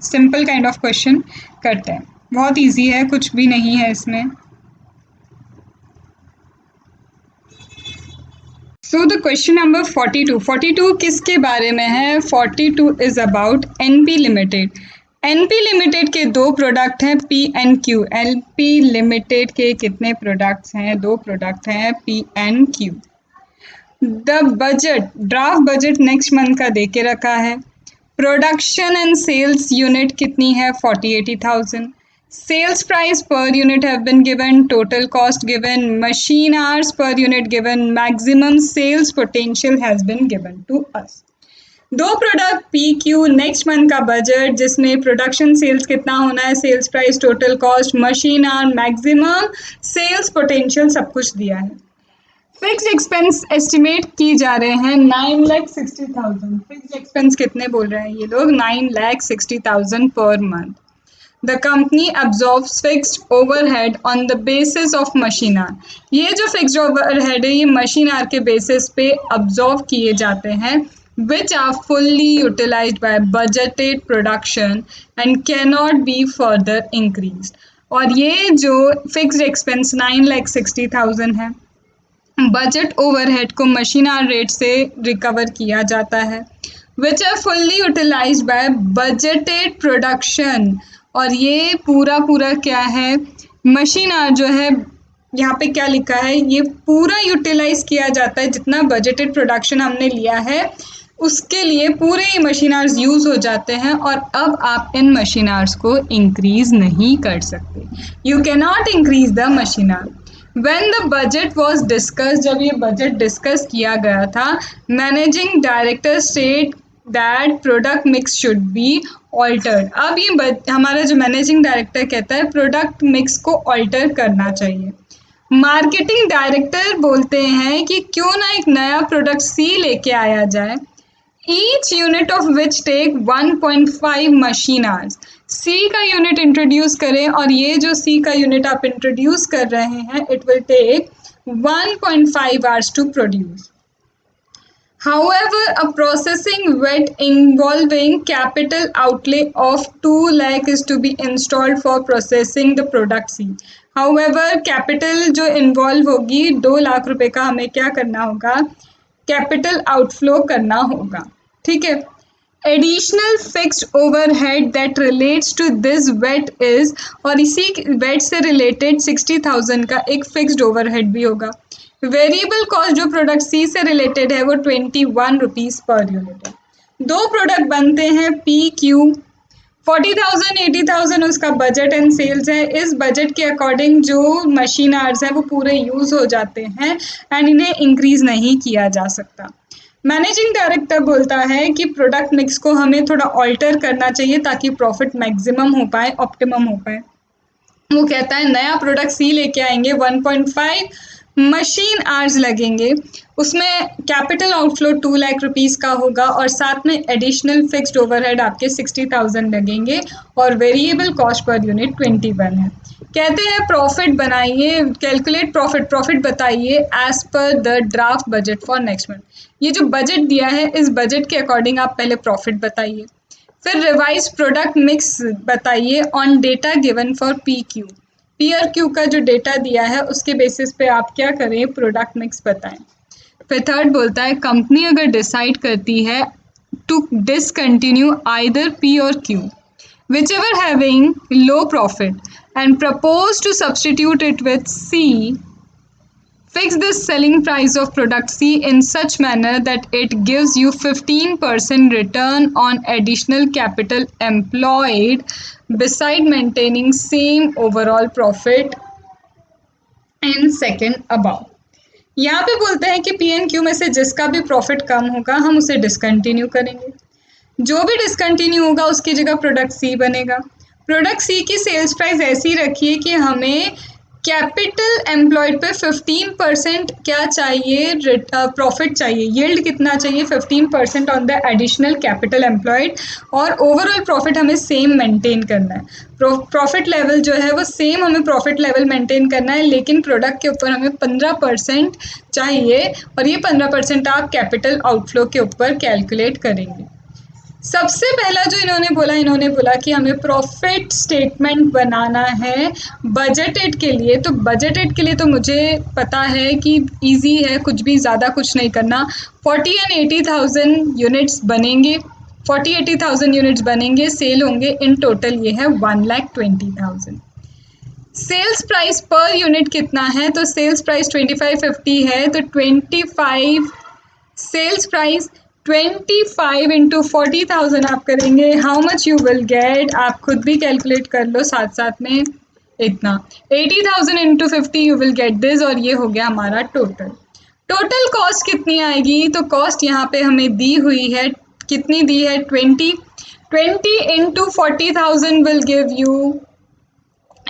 simple kind of question. करते हैं, बहुत इजी है, कुछ भी नहीं है इसमें। सो द क्वेश्चन नंबर 42 किसके बारे में है? 42 is about NP limited. NP limited के दो प्रोडक्ट हैं P and Q. NP limited के कितने प्रोडक्ट्स हैं? दो प्रोडक्ट हैं P and Q. The budget, draft budget next month का दे के रखा है। प्रोडक्शन एंड सेल्स यूनिट कितनी है? 40-80,000। Sales price per unit have been given, total cost given, machine hours per unit given, maximum sales potential has been given to us. दो product P Q, next month का budget जिसमें production sales कितना होना है, sales price, total cost, machine hour, maximum sales potential सब कुछ दिया है। फिक्स्ड एक्सपेंस एस्टिमेट की जा रहे हैं 9,60,000। फिक्स्ड एक्सपेंस कितने बोल रहे हैं ये लोग? 9,60,000 per month. The company absorbs fixed overhead on the basis of machine hour. ये जो fixed overhead है ये machine hour के basis पे absorb किए जाते हैं, which are fully utilized by budgeted production and cannot be further increased. और ये जो fixed expense 9,60,000 है, बजट ओवरहेड को मशीन आवर रेट से रिकवर किया जाता है, which are fully utilised by budgeted production. और ये पूरा क्या है, मशीन आवर जो है यहाँ पे क्या लिखा है, ये पूरा यूटिलाइज किया जाता है जितना बजटेड प्रोडक्शन हमने लिया है उसके लिए पूरे ही मशीन आवर्स यूज हो जाते हैं, और अब आप इन मशीन आवर्स को इंक्रीज नहीं कर सकते। You can not increase the machine our. When the budget was discussed, जब ये बजट डिस्कस किया गया था, managing director state that product mix should be altered. अब ये हमारा जो मैनेजिंग डायरेक्टर कहता है प्रोडक्ट मिक्स को ऑल्टर करना चाहिए। मार्केटिंग डायरेक्टर बोलते हैं कि क्यों ना एक नया प्रोडक्ट सी लेके आया जाए, each unit of which take 1.5 machine hours. C का यूनिट इंट्रोड्यूस करें, और ये जो सी का यूनिट आप इंट्रोड्यूस कर रहे हैं it will take 1.5 hours to produce. However, a processing wet involving capital outlay of 2 lakh is to be installed for processing the product C. However, capital जो इन्वॉल्व होगी 2 लाख रुपए का हमें क्या करना होगा, कैपिटल आउटफ्लो करना होगा, ठीक है। Additional fixed overhead that relates to this wait is, और इसी वेट से रिलेटेड 60,000 का एक फिक्स्ड ओवरहेड भी होगा। वेरिएबल कॉस्ट जो प्रोडक्ट सी से रिलेटेड है वो 21 रुपीज़ पर यूनिट है। दो प्रोडक्ट बनते हैं पी क्यू, 40,000 80,000 उसका बजट एंड सेल्स है। इस बजट के अकॉर्डिंग जो मशीन आवर्स हैं वो पूरे यूज़ हो जाते हैं एंड इन्हें इंक्रीज नहीं किया जा सकता। मैनेजिंग डायरेक्टर बोलता है कि प्रोडक्ट मिक्स को हमें थोड़ा ऑल्टर करना चाहिए ताकि प्रॉफिट मैक्सिमम हो पाए, ऑप्टिमम हो पाए। वो कहता है नया प्रोडक्ट सी लेके आएंगे, 1.5 मशीन आवर्स लगेंगे, उसमें कैपिटल आउटफ्लो 2 लाख रुपीज़ का होगा, और साथ में एडिशनल फिक्स्ड ओवरहेड आपके 60,000 लगेंगे, और वेरिएबल कॉस्ट पर यूनिट 21 है। कहते हैं प्रॉफिट बनाइए, कैलकुलेट प्रॉफिट बताइए as per the draft budget for next month. ये जो बजट दिया है इस बजट के अकॉर्डिंग आप पहले प्रॉफिट बताइए, फिर रिवाइज प्रोडक्ट मिक्स बताइए on data given for P Q. P और क्यू का जो डेटा दिया है उसके बेसिस पे आप क्या करें, प्रोडक्ट मिक्स बताएं। फिर थर्ड बोलता है कंपनी अगर डिसाइड करती है टू डिसकंटिन्यू आइदर पी और Q which ever having low profit and propose to substitute it with C Fix the selling price of product C in such manner that it gives you 15% return on additional capital employed beside maintaining same overall profit in second above. यहाँ पे बोलते हैं कि P N Q में से जिसका भी profit कम होगा हम उसे डिसकंटिन्यू करेंगे, जो भी डिसकंटिन्यू होगा उसकी जगह प्रोडक्ट सी बनेगा। प्रोडक्ट सी की सेल्स प्राइस ऐसी रखिए कि हमें कैपिटल एम्प्लॉयड पे 15% क्या चाहिए, प्रॉफिट चाहिए, यील्ड कितना चाहिए 15% on the additional capital employed, और ओवरऑल प्रॉफिट हमें सेम मेंटेन करना है। प्रॉफिट लेवल जो है वो सेम हमें प्रॉफिट लेवल मेंटेन करना है, लेकिन प्रोडक्ट के ऊपर हमें 15% चाहिए, और ये 15% आप कैपिटल आउटफ्लो के ऊपर कैलकुलेट करेंगे। सबसे पहला जो इन्होंने बोला कि हमें प्रॉफिट स्टेटमेंट बनाना है बजटेड के लिए। तो बजटेड के लिए तो मुझे पता है कि इजी है, कुछ भी ज़्यादा कुछ नहीं करना। 40 एंड 80,000 यूनिट्स बनेंगे, 40-80,000 यूनिट्स बनेंगे, सेल होंगे, इन टोटल ये है 1,20,000। सेल्स प्राइस पर यूनिट कितना है, तो सेल्स प्राइस 2550 है, तो 25 सेल्स प्राइस 25 इंटू 40,000 आप करेंगे, how much you will get, आप खुद भी कैलकुलेट कर लो साथ साथ में, इतना 80,000 into 50 you will get this, और ये हो गया हमारा टोटल। टोटल कॉस्ट कितनी आएगी, तो कॉस्ट यहाँ पे हमें दी हुई है, कितनी दी है 20 into 40,000 will give you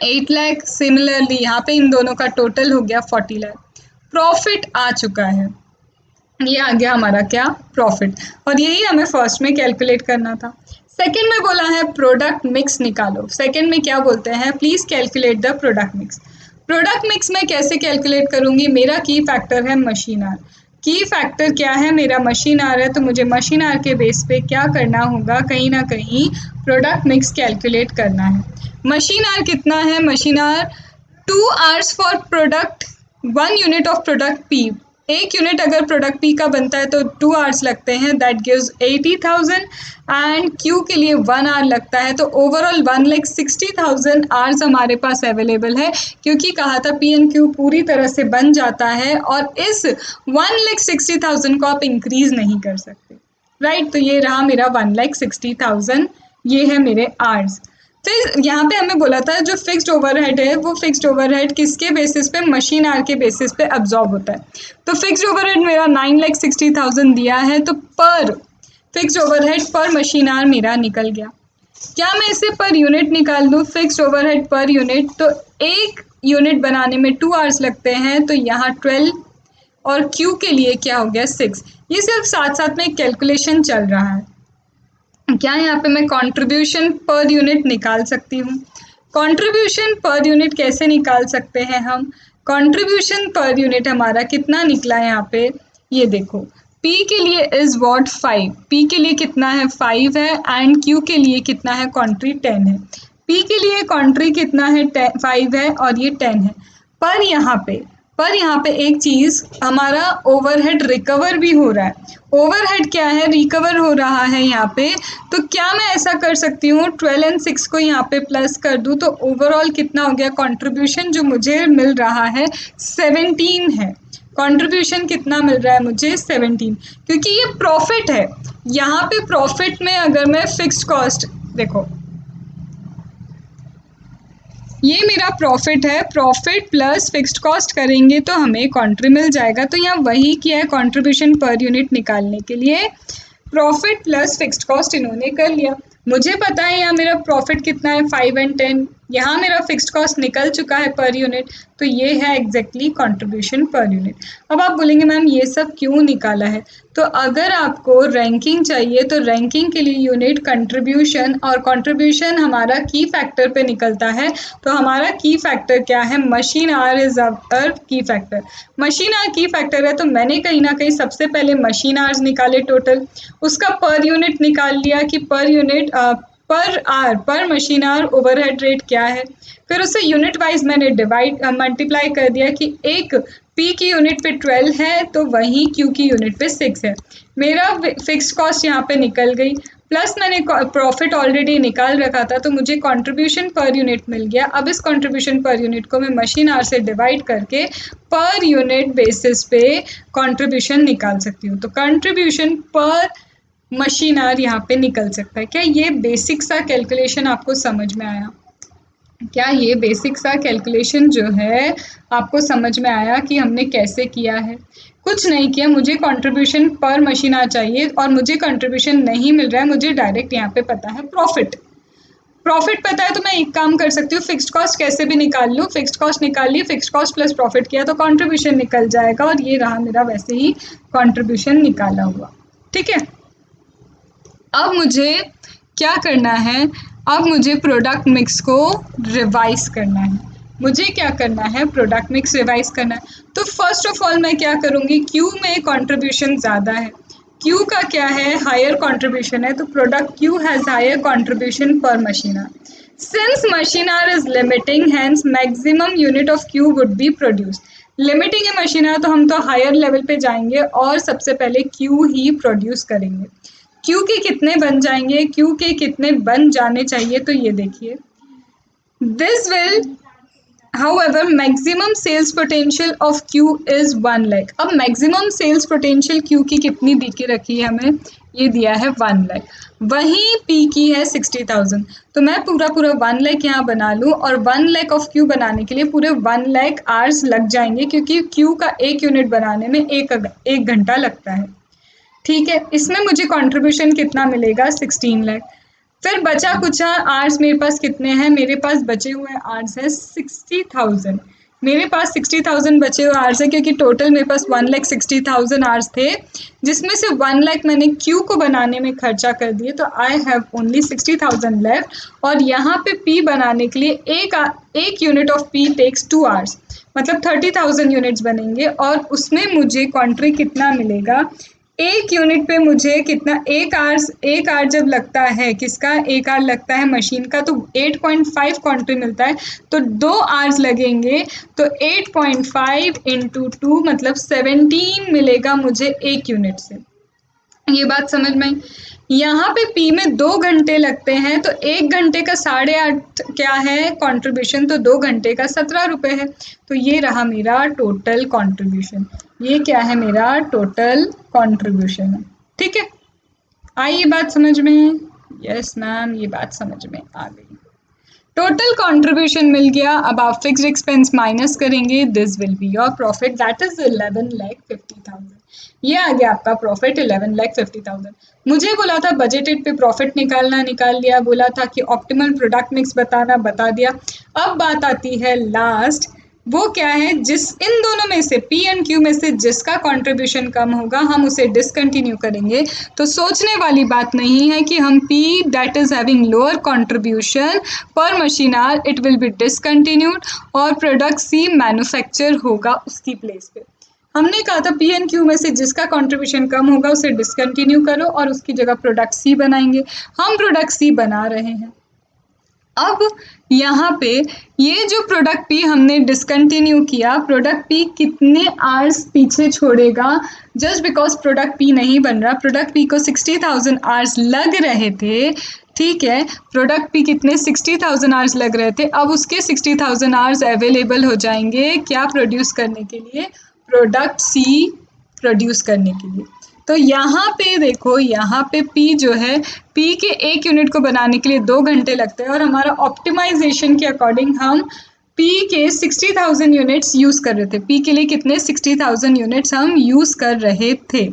8 lakh. Similarly यहाँ पे इन दोनों का टोटल हो गया 40 लाख। प्रॉफिट आ चुका है, ये आ गया हमारा क्या, प्रॉफिट, और यही हमें फर्स्ट में कैलकुलेट करना था। सेकंड में बोला है प्रोडक्ट मिक्स निकालो। सेकंड में क्या बोलते हैं, please calculate the product mix. Product mix में कैसे कैलकुलेट करूंगी, मेरा की फैक्टर है मशीन आर। की फैक्टर क्या है, मेरा मशीन आर है, तो मुझे मशीन आर के बेस पे क्या करना होगा, कहीं ना कहीं प्रोडक्ट मिक्स कैलकुलेट करना है। मशीन आर कितना है, machine hour 2 hours for product 1 unit of product P. एक यूनिट अगर प्रोडक्ट पी का बनता है तो 2 आवर्स लगते हैं, दैट गिव्स 80,000, एंड क्यू के लिए 1 आवर लगता है, तो ओवरऑल 1,60,000 आवर्स हमारे पास अवेलेबल है, क्योंकि कहा था पी एन क्यू पूरी तरह से बन जाता है और इस 1,60,000 को आप इंक्रीज नहीं कर सकते, राइट। तो ये रहा मेरा 1,60,000, ये है मेरे आवर्स। फिर यहाँ पे हमें बोला था जो फिक्स्ड ओवरहेड है वो फिक्स्ड ओवरहेड किसके बेसिस पे, मशीन आर के बेसिस पे अब्जॉर्ब होता है। तो फिक्स्ड ओवरहेड मेरा 9,60,000 दिया है, तो per fixed overhead per machine hour मेरा निकल गया। क्या मैं इसे पर यूनिट निकाल दूँ, फिक्स्ड ओवरहेड पर यूनिट, तो एक यूनिट बनाने में 2 आवर्स लगते हैं, तो यहाँ 12, और क्यू के लिए क्या हो गया 6। ये सिर्फ साथ साथ में कैलकुलेशन चल रहा है। क्या यहाँ पे मैं कंट्रीब्यूशन पर यूनिट निकाल सकती हूँ। कंट्रीब्यूशन पर यूनिट कैसे निकाल सकते हैं हम, कंट्रीब्यूशन पर यूनिट हमारा कितना निकला है यहाँ पे, ये देखो P के लिए इज व्हाट 5, P के लिए कितना है 5 है, एंड Q के लिए कितना है कंट्री 10 है। P के लिए कंट्री कितना है 5 है और ये 10 है। पर यहाँ पे एक चीज, हमारा ओवरहेड रिकवर भी हो रहा है। ओवरहेड क्या है, रिकवर हो रहा है यहाँ पे। तो क्या मैं ऐसा कर सकती हूँ 12 एंड 6 को यहाँ पे प्लस कर दूँ, तो ओवरऑल कितना हो गया, कंट्रीब्यूशन जो मुझे मिल रहा है 17 है। कंट्रीब्यूशन कितना मिल रहा है मुझे 17, क्योंकि ये प्रॉफिट है। यहाँ पे प्रॉफिट में अगर मैं फिक्स्ड कॉस्ट, देखो ये मेरा प्रॉफिट है, प्रॉफिट प्लस फिक्स्ड कॉस्ट करेंगे तो हमें कंट्री मिल जाएगा। तो यहाँ वही किया है, कंट्रीब्यूशन पर यूनिट निकालने के लिए प्रॉफिट प्लस फिक्स्ड कॉस्ट इन्होंने कर लिया। मुझे पता है यहाँ मेरा प्रॉफिट कितना है 5 एंड 10, यहाँ मेरा फिक्स्ड कॉस्ट निकल चुका है पर यूनिट, तो ये है एग्जैक्टली कंट्रीब्यूशन पर यूनिट। अब आप बोलेंगे मैम ये सब क्यों निकाला है, तो अगर आपको रैंकिंग चाहिए तो रैंकिंग के लिए यूनिट कंट्रीब्यूशन, और कंट्रीब्यूशन हमारा की फैक्टर पे निकलता है। तो हमारा की फैक्टर क्या है, मशीन आर इज अवर की फैक्टर। मशीन आर की फैक्टर है, तो मैंने कहीं ना कहीं सबसे पहले मशीन आर्स निकाले टोटल, उसका पर यूनिट निकाल लिया कि पर यूनिट पर आर, पर मशीन आर ओवरहेड रेट क्या है। फिर उसे यूनिट वाइज मैंने डिवाइड मल्टीप्लाई कर दिया कि एक पी की यूनिट पे 12 है तो वहीं क्यू की यूनिट पे 6 है। मेरा फिक्स्ड कॉस्ट यहाँ पे निकल गई, प्लस मैंने प्रॉफिट ऑलरेडी निकाल रखा था, तो मुझे कंट्रीब्यूशन पर यूनिट मिल गया। अब इस कंट्रीब्यूशन पर यूनिट को मैं मशीन आवर से डिवाइड करके पर यूनिट बेसिस पे कंट्रीब्यूशन निकाल सकती हूँ। तो कंट्रीब्यूशन पर मशीन आवर यहाँ पे निकल सकता है। क्या ये बेसिक सा कैलकुलेशन आपको समझ में आया? क्या ये बेसिक सा कैलकुलेशन जो है आपको समझ में आया कि हमने कैसे किया है? कुछ नहीं किया, मुझे कंट्रीब्यूशन पर मशीन आवर चाहिए और मुझे कंट्रीब्यूशन नहीं मिल रहा है, मुझे डायरेक्ट यहाँ पे पता है प्रॉफिट। प्रॉफिट पता है तो मैं एक काम कर सकती हूँ, फिक्स्ड कॉस्ट कैसे भी निकाल लूँ। फिक्स्ड कॉस्ट निकाल ली, फिक्स्ड कॉस्ट प्लस प्रॉफिट किया तो कंट्रीब्यूशन निकल जाएगा, और ये रहा मेरा वैसे ही कंट्रीब्यूशन निकाला हुआ। ठीक है, अब मुझे क्या करना है? अब मुझे प्रोडक्ट मिक्स को रिवाइज करना है। मुझे क्या करना है? प्रोडक्ट मिक्स रिवाइज करना है। तो फर्स्ट ऑफ ऑल मैं क्या करूँगी, क्यू में कंट्रीब्यूशन ज़्यादा है, क्यू का क्या है, हायर कंट्रीब्यूशन है, तो product Q has higher contribution per machine hour. Since machine hour is limiting, hence maximum unit of Q would be produce. Limiting है मशीन आवर, तो हम तो हायर लेवल पे जाएंगे और सबसे पहले क्यू ही प्रोड्यूस करेंगे। क्यू के कितने बन जाएंगे, क्यू के कितने बन जाने चाहिए, तो ये देखिए, this will however maximum sales potential of Q is 1 lakh। अब maximum sales potential Q की कितनी दी के रखी है हमें, ये दिया है 1 लाख, वहीं P की है 60,000। तो मैं पूरा 1 लाख यहाँ बना लूँ, और 1 लाख ऑफ Q बनाने के लिए पूरे 1 लाख आवर्स लग जाएंगे, क्योंकि Q का एक यूनिट बनाने में एक घंटा लगता है। ठीक है, इसमें मुझे कंट्रीब्यूशन कितना मिलेगा, 16 लाख। फिर बचा कुचा आर्स मेरे पास कितने हैं, मेरे पास बचे हुए आर्स है 60,000। मेरे पास 60,000 बचे हुए आर्स है, क्योंकि टोटल मेरे पास 1,60,000 आर्स थे, जिसमें से 1 लाख मैंने क्यू को बनाने में खर्चा कर दिए, तो आई हैव ओनली 60,000 लेफ्ट। और यहाँ पे पी बनाने के लिए एक unit of P takes 2 hours, मतलब 30,000 यूनिट्स बनेंगे, और उसमें मुझे कॉन्ट्री कितना मिलेगा, एक यूनिट पे मुझे कितना, एक आवर जब लगता है, किसका, एक आवर लगता है मशीन का, तो 8.5 कॉन्ट्री मिलता है, तो 2 आवर्स लगेंगे, तो 8.5 इंटू 2 मतलब 17 मिलेगा मुझे एक यूनिट से। ये बात समझ में आई? यहाँ पे पी में 2 घंटे लगते हैं, तो 1 घंटे का 8.5 क्या है कंट्रीब्यूशन, तो 2 घंटे का 17 रुपये है। तो ये रहा मेरा टोटल कंट्रीब्यूशन, ये क्या है, मेरा टोटल कंट्रीब्यूशन है। ठीक है, आई ये बात समझ में? यस मैम, ये बात समझ में आ गई। टोटल कंट्रीब्यूशन मिल गया। अब आप फिक्स्ड एक्सपेंस माइनस करेंगे, this will be your profit, that is 11,50,000। ये आ गया आपका प्रॉफिट 11,50,000। मुझे बोला था बजटेड पे प्रॉफिट निकालना, निकाल लिया, बोला था कि ऑप्टिमल प्रोडक्ट मिक्स बताना, बता दिया। अब बात आती है लास्ट, वो क्या है, जिस इन दोनों में से पी एंड क्यू में से जिसका कंट्रीब्यूशन कम होगा हम उसे डिसकंटिन्यू करेंगे। तो सोचने वाली बात नहीं है कि हम P that is having lower contribution per machine hour it will be discontinued, और प्रोडक्ट सी मैन्युफैक्चर होगा उसकी प्लेस पे। हमने कहा था पी एंड क्यू में से जिसका कंट्रीब्यूशन कम होगा उसे डिसकंटिन्यू करो और उसकी जगह प्रोडक्ट सी बनाएंगे। हम प्रोडक्ट सी बना रहे हैं। अब यहाँ पे ये जो प्रोडक्ट पी हमने डिसकंटिन्यू किया, प्रोडक्ट पी कितने आवर्स पीछे छोड़ेगा, जस्ट बिकॉज प्रोडक्ट पी नहीं बन रहा। प्रोडक्ट पी को 60,000 आवर्स लग रहे थे, ठीक है, प्रोडक्ट पी कितने 60,000 आवर्स लग रहे थे, अब उसके 60,000 आवर्स अवेलेबल हो जाएंगे क्या प्रोड्यूस करने के लिए, प्रोडक्ट सी प्रोड्यूस करने के लिए। तो यहाँ पे देखो, यहाँ पे P जो है, P के एक यूनिट को बनाने के लिए 2 घंटे लगते हैं, और हमारा ऑप्टिमाइजेशन के अकॉर्डिंग हम P के 60,000 यूनिट्स यूज़ कर रहे थे। P के लिए कितने 60,000 यूनिट्स हम यूज़ कर रहे थे,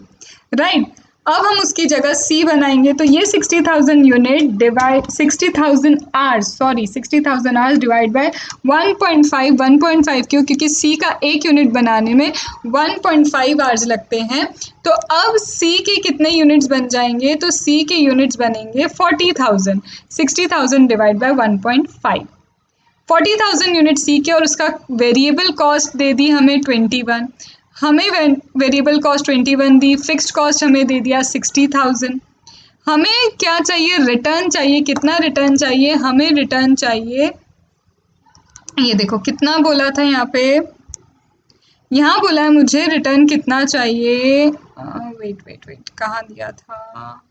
राइट। अब हम उसकी जगह C बनाएंगे, तो ये 60,000 unit divide 60,000 hours, sorry 60,000 hours divide by 1.5 क्यों, क्योंकि C का एक यूनिट बनाने में 1.5 आवर्स लगते हैं। तो अब C के कितने यूनिट्स बन जाएंगे, तो C के यूनिट्स बनेंगे 40,000, 60,000 डिवाइड बाय 1.5, 40,000 यूनिट C के, और उसका वेरिएबल कॉस्ट दे दी हमें 21, हमें वेरिएबल कॉस्ट 21 दी, फिक्स्ड कॉस्ट हमें दे दिया 60,000। हमें क्या चाहिए, रिटर्न चाहिए, कितना रिटर्न चाहिए, हमें रिटर्न चाहिए, ये देखो कितना बोला था यहाँ पे, यहाँ बोला है मुझे रिटर्न कितना चाहिए, वेट कहाँ दिया था,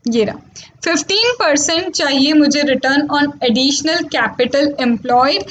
ये रहा 15% चाहिए मुझे return on additional capital employed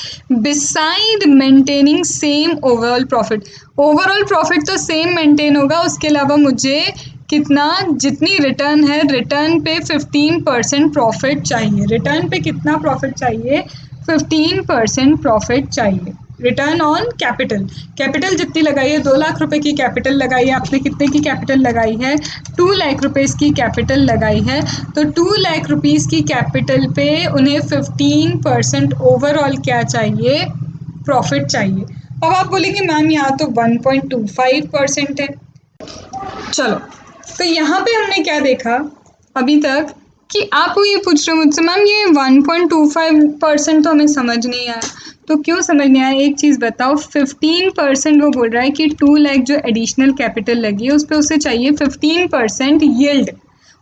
beside maintaining same overall profit. Overall profit तो सेम मेंटेन होगा, उसके अलावा मुझे कितना, जितनी रिटर्न है रिटर्न पे 15% प्रॉफिट चाहिए। रिटर्न पे कितना प्रॉफिट चाहिए? 15% प्रॉफिट चाहिए। रिटर्न ऑन कैपिटल, कैपिटल जितनी लगाई है 2 लाख रुपए की कैपिटल लगाई है आपने, कितने की कैपिटल लगाई है? 2 लाख रुपीज़ की कैपिटल लगाई है। तो 2 लाख रुपीज़ की कैपिटल पे उन्हें 15% ओवरऑल क्या चाहिए? प्रॉफिट चाहिए। अब आप बोलेंगे मैम यहाँ तो 1.25% है। चलो, तो यहाँ पे हमने क्या देखा अभी तक कि आप ये पूछ रहे हो मुझसे मैम ये 1.25% तो हमें समझ नहीं आया। तो क्यों समझ नहीं आया, एक चीज़ बताओ। 15% वो बोल रहा है कि 2 लाख जो एडिशनल कैपिटल लगी है उस पर उसे चाहिए 15% यील्ड।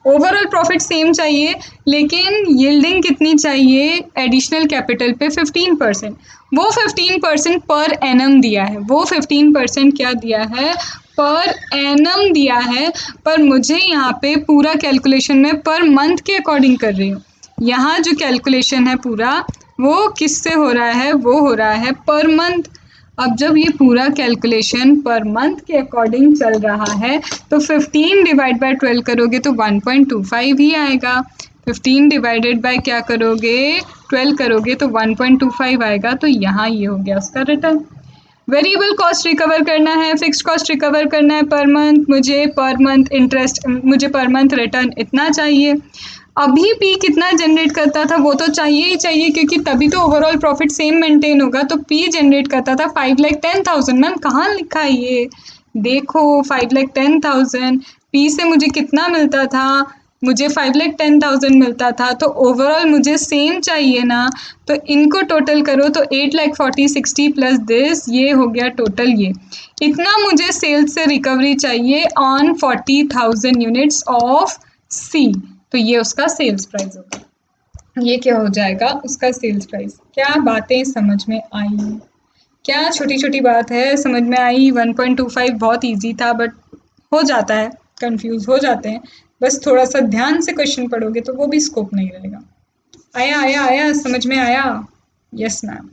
ओवरऑल प्रॉफिट सेम चाहिए लेकिन यील्डिंग कितनी चाहिए? एडिशनल कैपिटल पे 15%। वो 15% पर एनम दिया है, वो 15% क्या दिया है? पर एनम दिया है। पर मुझे यहाँ पे पूरा कैलकुलेशन में पर मंथ के अकॉर्डिंग कर रही हूँ। यहाँ जो कैलकुलेशन है पूरा वो किससे हो रहा है? वो हो रहा है पर मंथ। अब जब ये पूरा कैलकुलेशन पर मंथ के अकॉर्डिंग चल रहा है तो 15 डिवाइड बाय 12 करोगे तो 1.25 ही आएगा। 15 डिवाइडेड बाय क्या करोगे? 12 करोगे तो 1.25 आएगा। तो यहाँ ये हो गया उसका रिटर्न। वेरिएबल कॉस्ट रिकवर करना है, फिक्स्ड कॉस्ट रिकवर करना है पर मंथ, मुझे पर मंथ इंटरेस्ट, मुझे पर मंथ रिटर्न इतना चाहिए। अभी पी कितना जनरेट करता था वो तो चाहिए ही चाहिए क्योंकि तभी तो ओवरऑल प्रॉफिट सेम मेंटेन होगा। तो पी जनरेट करता था 5,10,000। मैम कहाँ लिखा है ये? देखो 5,10,000 पी से मुझे कितना मिलता था? मुझे 5,10,000 मिलता था। तो ओवरऑल मुझे सेम चाहिए ना, तो इनको टोटल करो तो 8,40,60 प्लस दिस, ये हो गया टोटल। ये इतना मुझे सेल्स से रिकवरी चाहिए ऑन 40,000 यूनिट्स ऑफ सी। तो ये उसका सेल्स प्राइस होगा। ये क्या हो जाएगा? उसका सेल्स प्राइस। क्या बातें समझ में आई? क्या छोटी छोटी बात है, समझ में आई? 1.25 बहुत इजी था बट हो जाता है, कंफ्यूज हो जाते हैं। बस थोड़ा सा ध्यान से क्वेश्चन पढ़ोगे तो वो भी स्कोप नहीं रहेगा। आया आया आया, समझ में आया? Yes ma'am.